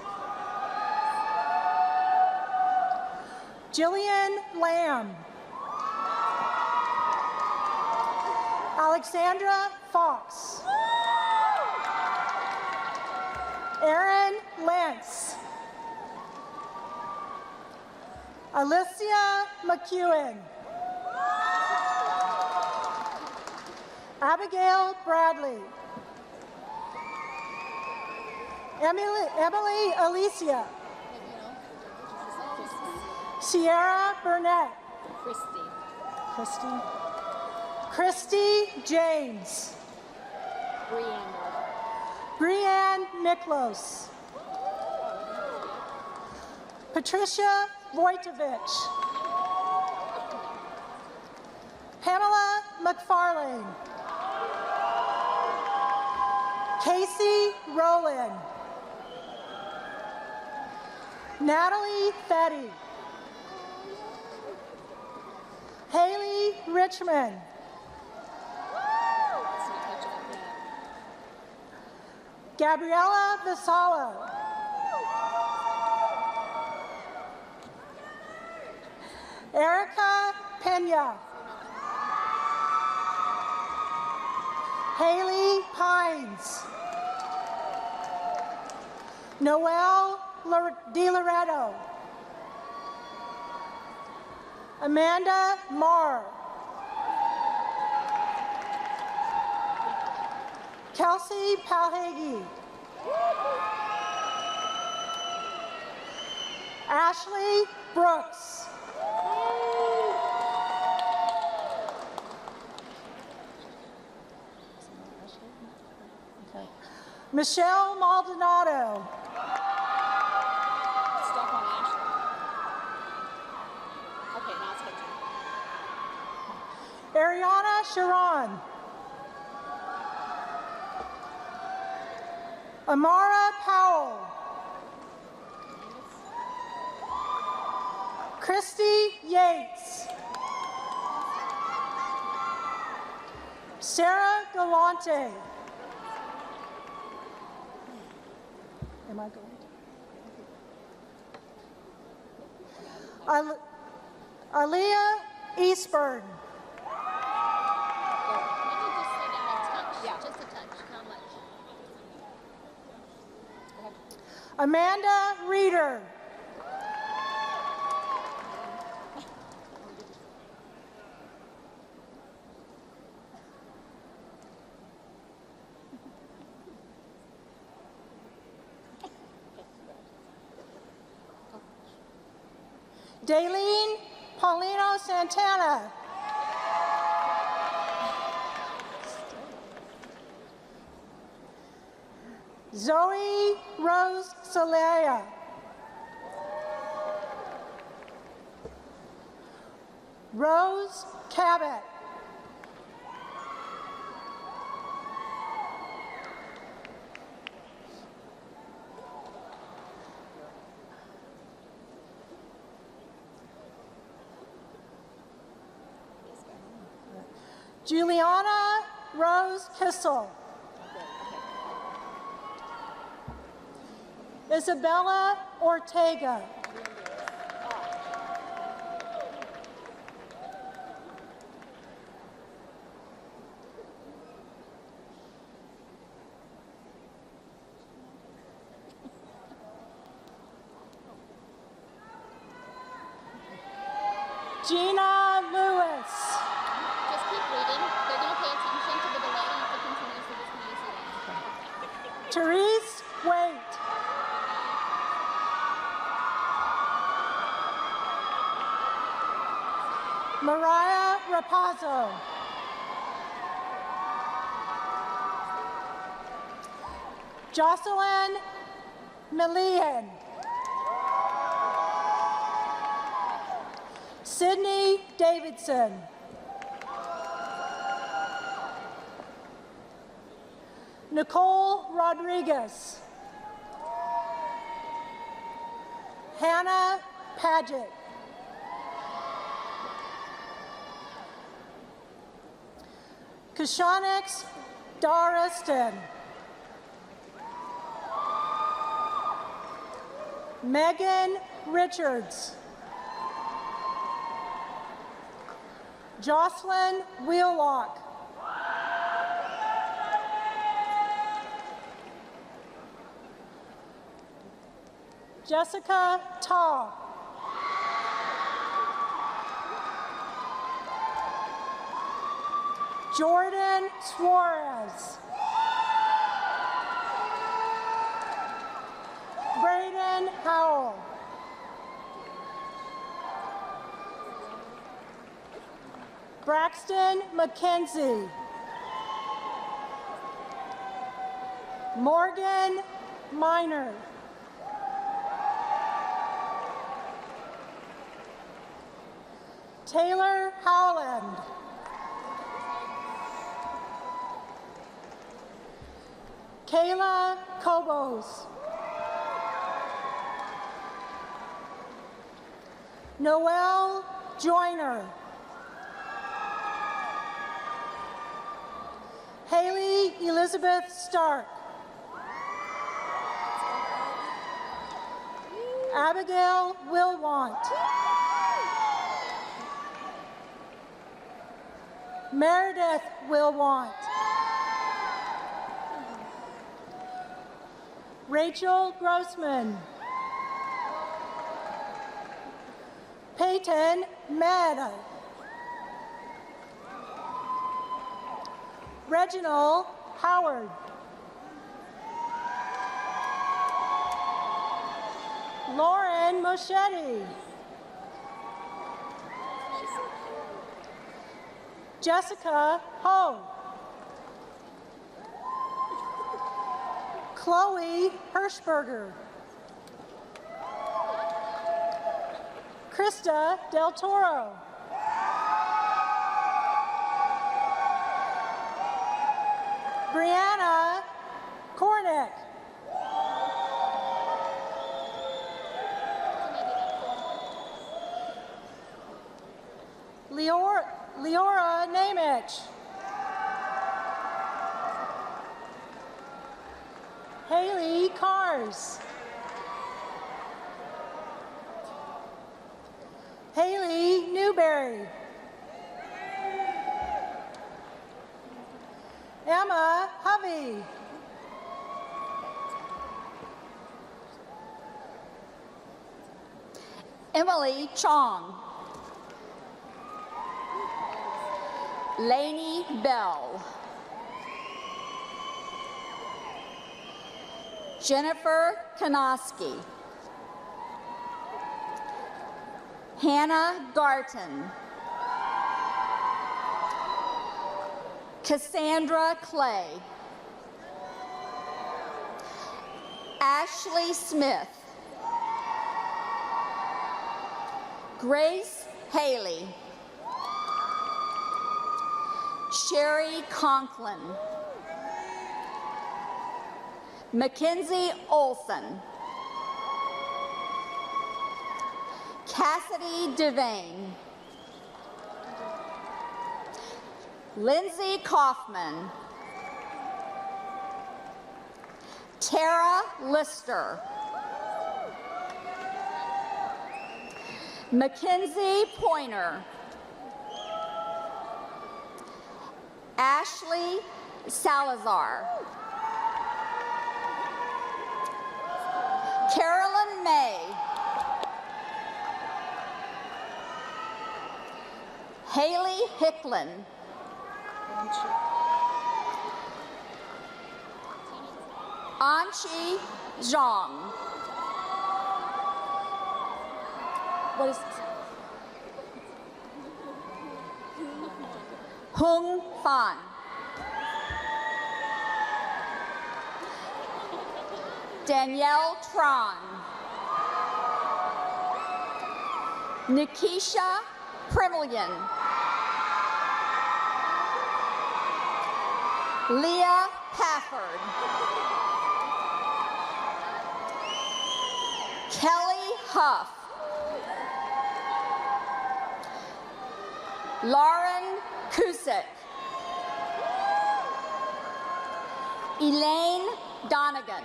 [SPEAKER 7] Jillian Lamb. Alexandra Fox. Erin Lentz. Alicia McEwen. Abigail Bradley. Emily Alicia. Sierra Burnett. Christy James. Brianne Miklos. Patricia Vojtovich. Pamela McFarlane. Casey Rowland. Natalie Fetty. Haley Richmond. Gabriella Vassallo. Erica Pena. Haley Pines. Noelle DiLoretto. Amanda Marr. Kelsey Palhagi. Ashley Brooks. Michelle Maldonado.
[SPEAKER 6] Stop on Ashley. Okay, now it's good.
[SPEAKER 7] Ariana Sharon. Amara Powell. Christy Yates. Sarah Galante. Am I going? Aaliyah Eastburn.
[SPEAKER 6] Just a touch. How much?
[SPEAKER 7] Amanda Reeder. Daylene Paulino Santana. Zoe Rose Celaya. Rose Cabot. Juliana Rose Kissel. Isabella Ortega. Gina Therese Waite. Mariah Rapazzo. Jocelyn Millian. Sydney Davidson. Nicole Rodriguez. Hannah Paget. Kashonix Dariston. Megan Richards. Jocelyn Wheelock. Jessica Taw. Jordan Suarez. Braden Howell. Braxton McKenzie. Morgan Miner. Taylor Howland. Kayla Kobos. Noelle Joyner. Haley Elizabeth Stark. Abigail Wilwant. Meredith Wilwant. Rachel Grossman. Peyton Maddow. Reginald Howard. Lauren Moschetti. Jessica Ho. Chloe Hirschberger. Krista Del Toro. Brianna Kornick. Leora Nemich. Haley Cars. Haley Newberry. Emma Hovey.
[SPEAKER 6] Emily Chong. Lainey Bell. Jennifer Kanoski. Hannah Garton. Cassandra Clay. Ashley Smith. Grace Haley. Sherry Conklin. Mackenzie Olson. Cassidy Devane. Lindsay Kaufman. Tara Lister. Mackenzie Pointer. Ashley Salazar. Carolyn May. Haley Hicklin. Anqi Zhang. What is this? Hung Fan. Danielle Tron. Nikisha Primillion. Leah Pafford. Kelly Huff. Lauren Cusick. Elaine Donegan.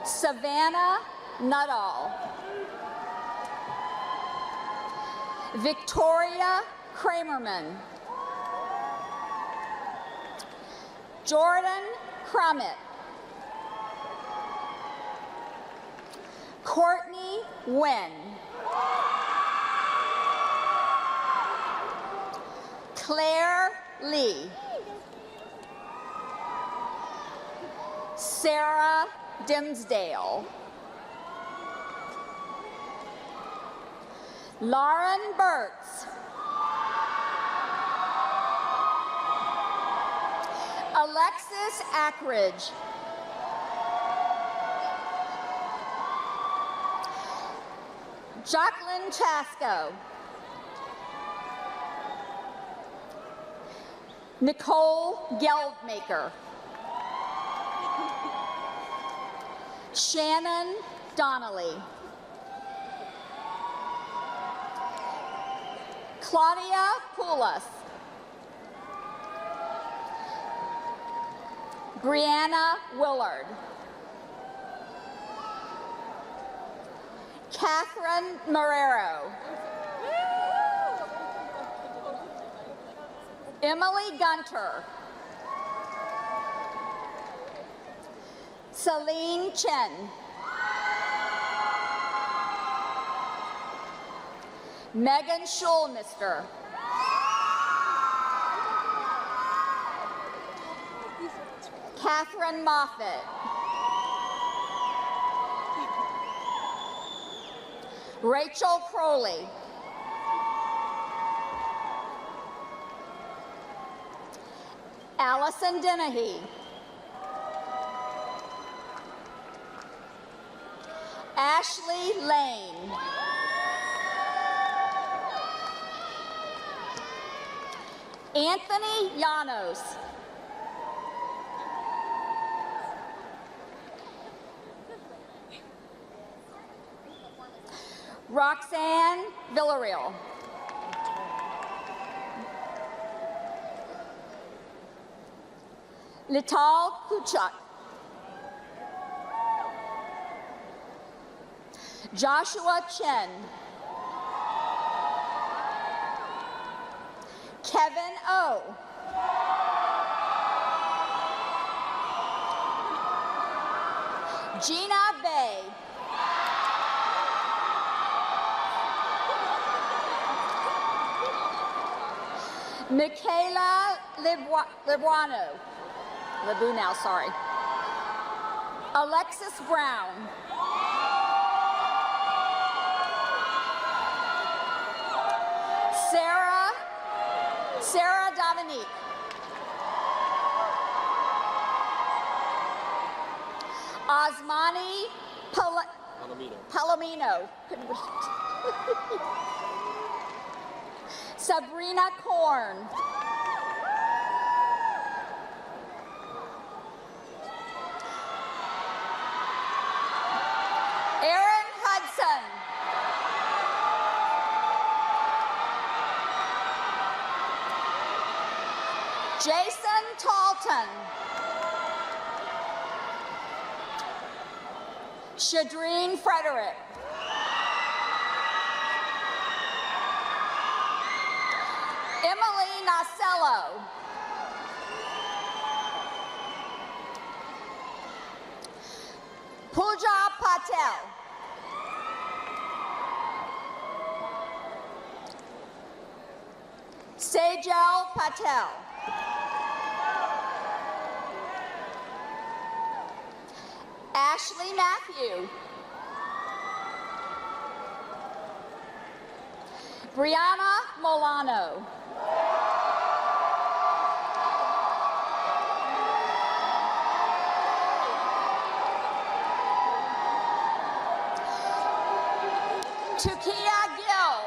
[SPEAKER 6] Savannah Nuttall. Victoria Kramerman. Jordan Crummett. Courtney Nguyen. Claire Lee. Sarah Dimsdale. Lauren Burtz. Alexis Ackridge. Jacqueline Chasco. NIKOHL Geldmaker. Shannon Donnelly. Claudia Poulos. Brianna Willard. Catherine Marrero. Emily Gunter. Celine Chen. Megan Schulmister. Catherine Moffett. Rachel Crowley. Allison Dennehy. Ashley Lane. Anthony Llanos. Roxanne Villarreal. Lital Kuchuk. Joshua Chen. Kevin O. Gina Bay. Michaela Lebu now, sorry. Alexis Brown. Sarah Dominique. Osmani Palomino. Sabrina Korn. Aaron Hudson. Jason Talton. Shadreen Frederick. Emily Nacello. Pooja Patel. Sejal Patel. Ashley Matthew. Brianna Molano. Tukia Gill.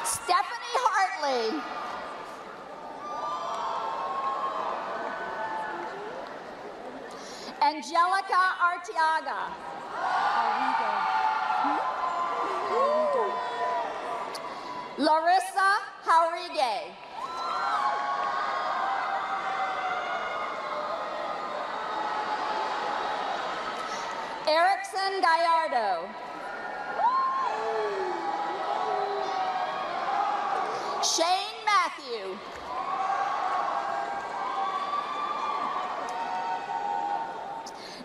[SPEAKER 6] Stephanie Hartley. Angelica Arteaga. Larissa Haurige. Erickson Gallardo. Shane Matthew.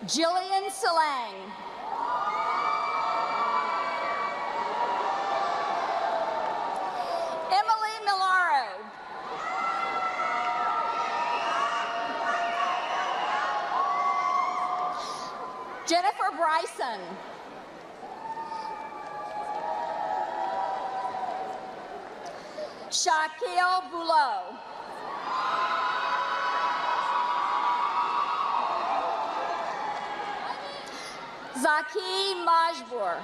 [SPEAKER 6] Jillian Salang. Emily Milaro. Jennifer Bryson. Shaquille Boulot. Zaki Majbour.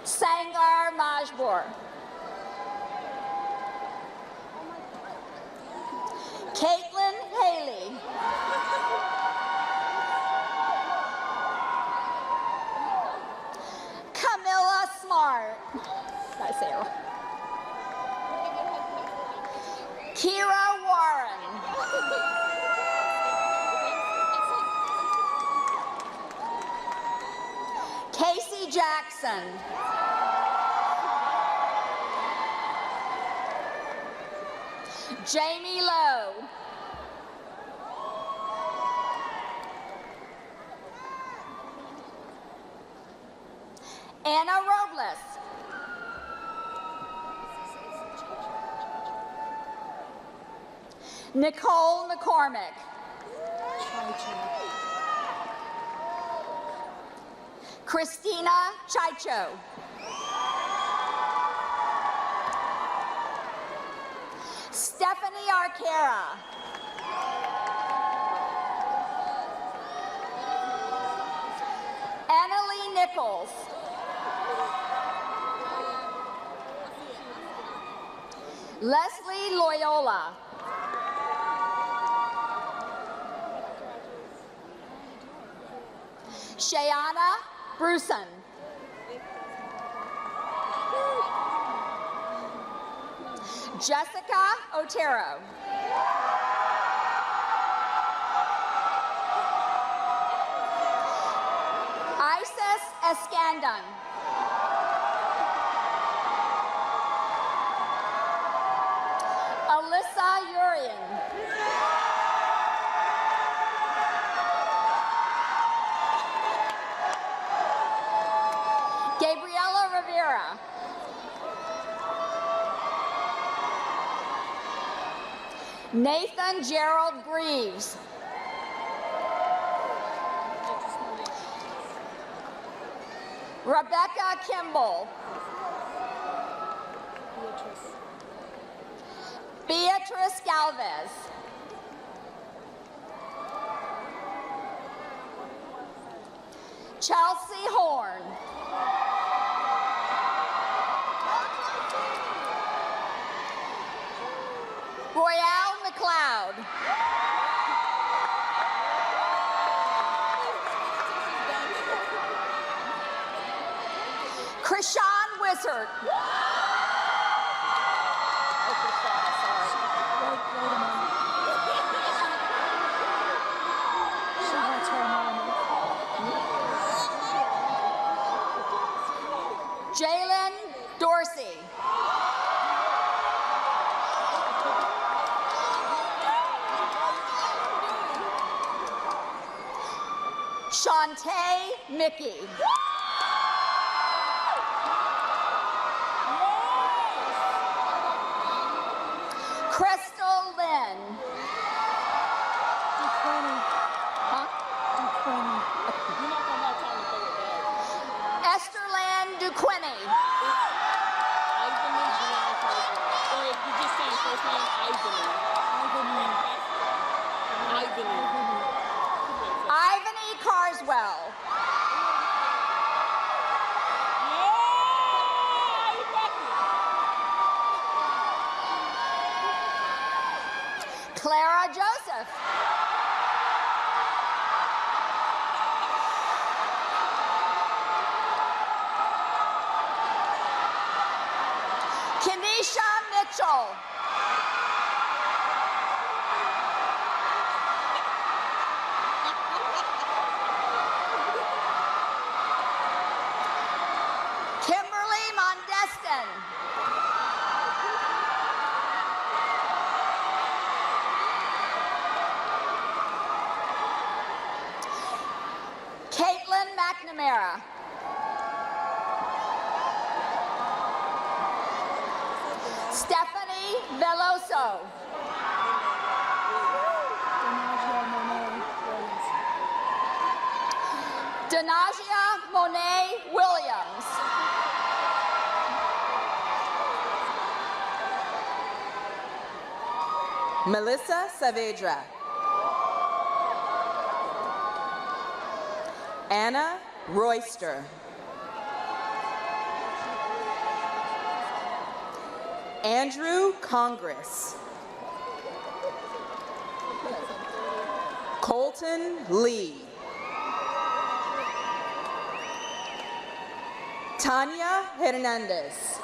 [SPEAKER 6] Sangar Majbour. Caitlin Haley. Camilla Smart. That's Sarah. Kira Warren. Casey Jackson. Jamie Lowe. Anna Robles. NIKOHL McCormick. Christina Chicho. Stephanie Arcara. Annalie Nichols. Leslie Loyola. Shayana Bruson. Jessica Otero. Isis Escandon. Alyssa Urian. Gabriela Rivera. Nathan Gerald Greaves. Rebecca Kimball. Beatrice Galvez. Chelsea Horn. Royale McLeod. Krishan Wizard. Jalen Dorsey. Shantae Mickey. Crystal Lynn. Huh?
[SPEAKER 2] You're not gonna have time to play with that.
[SPEAKER 6] Esther Lynn Duquini.
[SPEAKER 2] Ivory Gianni Carswell. Or if you just say first name, Ivory.
[SPEAKER 6] Ivany Carswell.
[SPEAKER 2] Yeah, you got it.
[SPEAKER 6] Clara Joseph. Kenesha Mitchell. Kimberly Mondestin. Caitlin McNamara. Stephanie Veloso. Donasia Monet Williams.
[SPEAKER 8] Melissa Saavedra. Anna Royster. Andrew Congress. Colton Lee. Tanya Hernandez.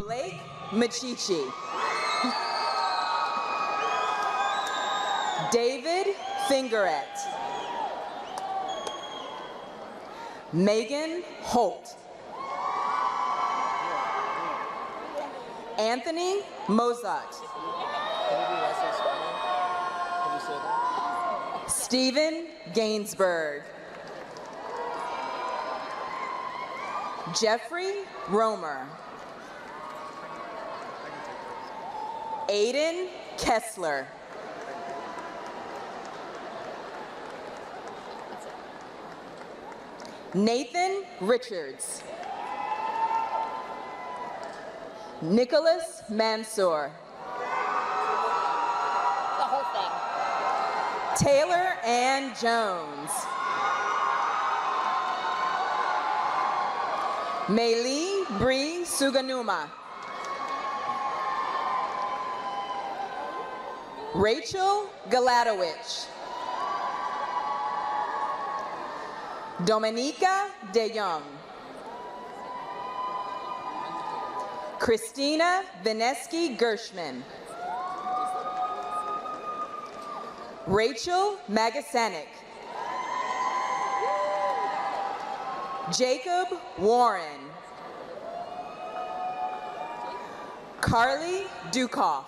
[SPEAKER 8] Blake Machichi. David Fingeret. Megan Holt. Anthony Mozart. Stephen Gainsberg. Jeffrey Romer. Aiden Kessler. Nathan Richards. Nicholas Mansour.
[SPEAKER 6] The whole thing.
[SPEAKER 8] Taylor Ann Jones. Maylee Bree Suganuma. Rachel Galadowicz. Dominica De Jong. Christina Vineski Gershman. Rachel Magasanik. Jacob Warren. Carly Dukoff.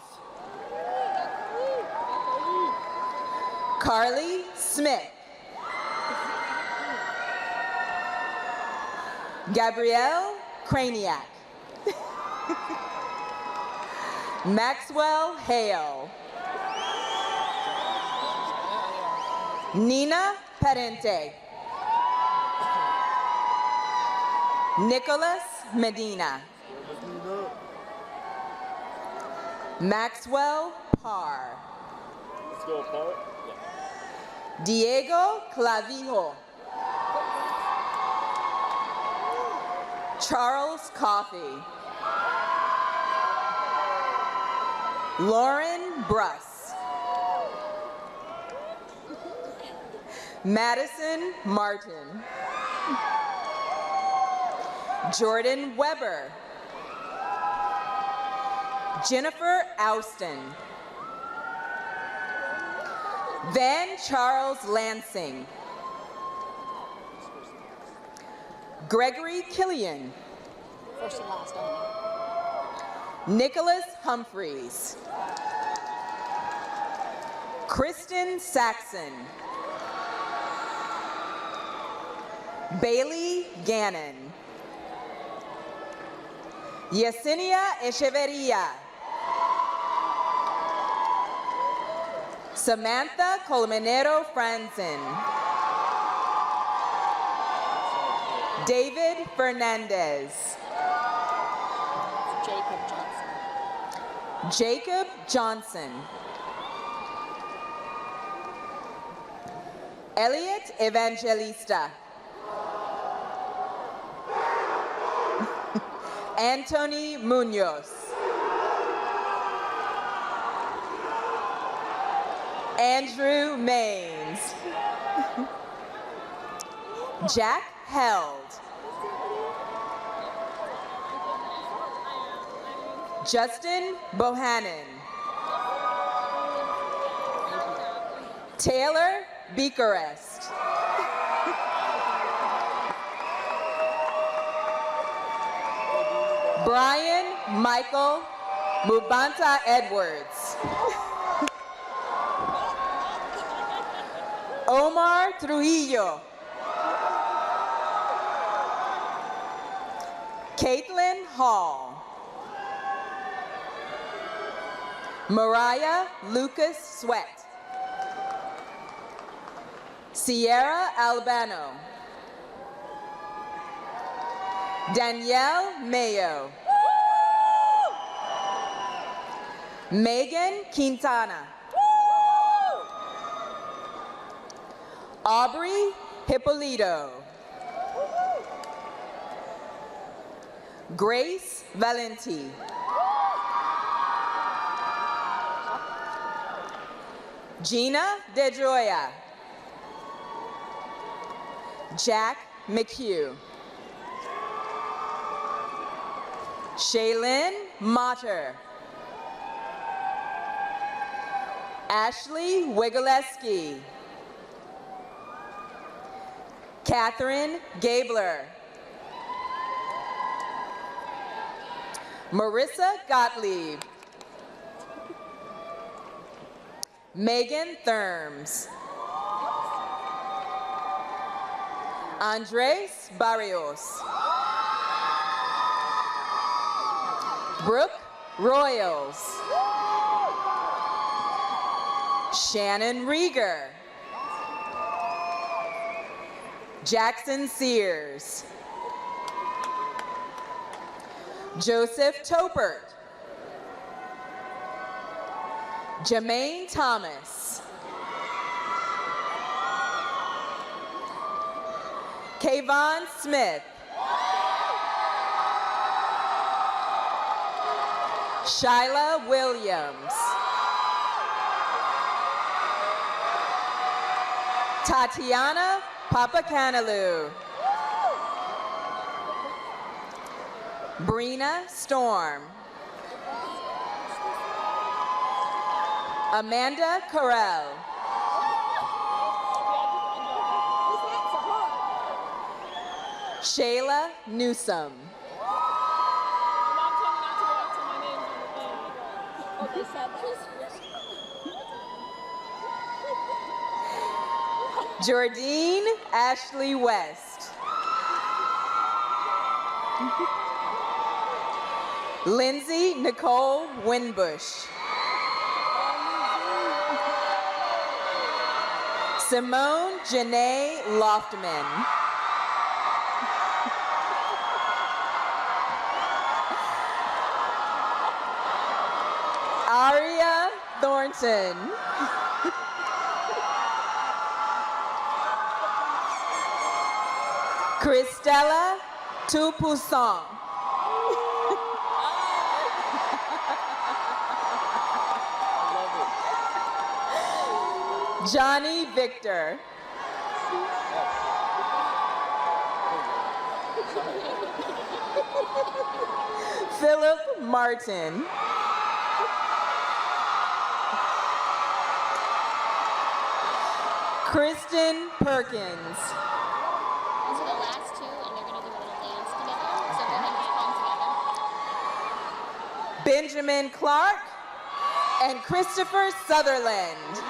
[SPEAKER 8] Carly Smith. Gabrielle Craniac. Maxwell Hale. Nina Parente. Nicholas Medina. Maxwell Parr.
[SPEAKER 2] Let's go, Paul.
[SPEAKER 8] Diego Clavijo. Charles Coffey. Lauren Bruss. Madison Martin. Jordan Weber. Jennifer Austin. Van Charles Lansing. Gregory Killian.
[SPEAKER 6] First and last only.
[SPEAKER 8] Nicholas Humphreys. Kristen Saxon. Bailey Gannon. Yesenia Echeverria. Samantha Colmenero Franzen. David Fernandez.
[SPEAKER 6] Jacob Johnson.
[SPEAKER 8] Jacob Johnson. Elliot Evangelista. Anthony Munoz. Andrew Maines. Jack Held. Justin Bohannon. Taylor Bucharest. Brian Michael Mubanta Edwards. Omar Trujillo. Caitlin Hall. Mariah Lucas Sweat. Sierra Albano. Danielle Mayo. Megan Quintana. Aubrey Hippolito. Grace Valenti. Gina DeJoya. Jack McHugh. Shaylin Motter. Ashley Wigaleski. Catherine Gabler. Marissa Gottlieb. Megan Therms. Andres Barrios. Brooke Royals. Shannon Rieger. Jackson Sears. Joseph Topert. Jermaine Thomas. Kayvon Smith. Shyla Williams. Tatiana Papacanalou. Brina Storm. Amanda Carell. Shayla Newsom. Jordine Ashley West. Lindsay Nicole Winbush. Simone Janae Loftman. Aria Thornton. Christella Tupuson. Johnny Victor. Philip Martin. Kristen Perkins.
[SPEAKER 5] Those are the last two, and they're going to do a little dance together. So we're going to come together.
[SPEAKER 8] Benjamin Clark and Christopher Sutherland.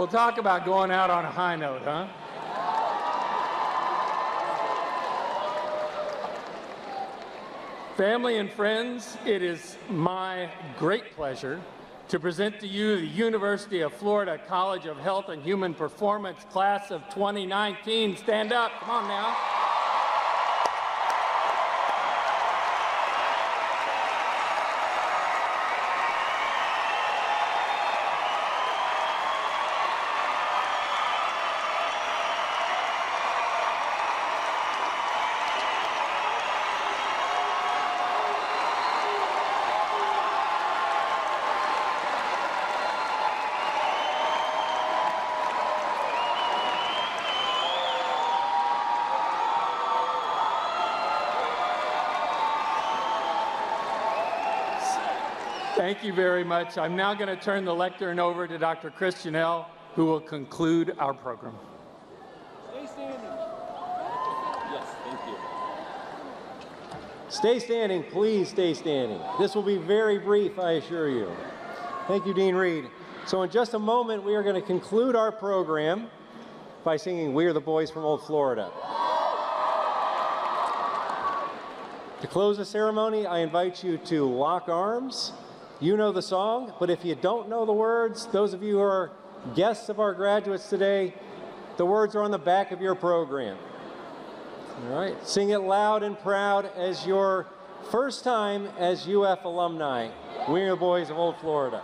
[SPEAKER 1] talk about going out on a high note, huh? Family and friends, it is my great pleasure to present to you the University of Florida College of Health and Human Performance class of 2019. Stand up, come on now. Thank you very much. I'm now going to turn the lectern over to Dr. Christianelle, who will conclude our program.
[SPEAKER 9] Stay standing. Yes, thank you.
[SPEAKER 10] Stay standing, please stay standing. This will be very brief, I assure you. Thank you, Dean Reed. So in just a moment, we are going to conclude our program by singing We Are the Boys from Old Florida. To close the ceremony, I invite you to lock arms. You know the song, but if you don't know the words, those of you who are guests of our graduates today, the words are on the back of your program. All right, sing it loud and proud as your first time as UF alumni. We are the Boys of Old Florida.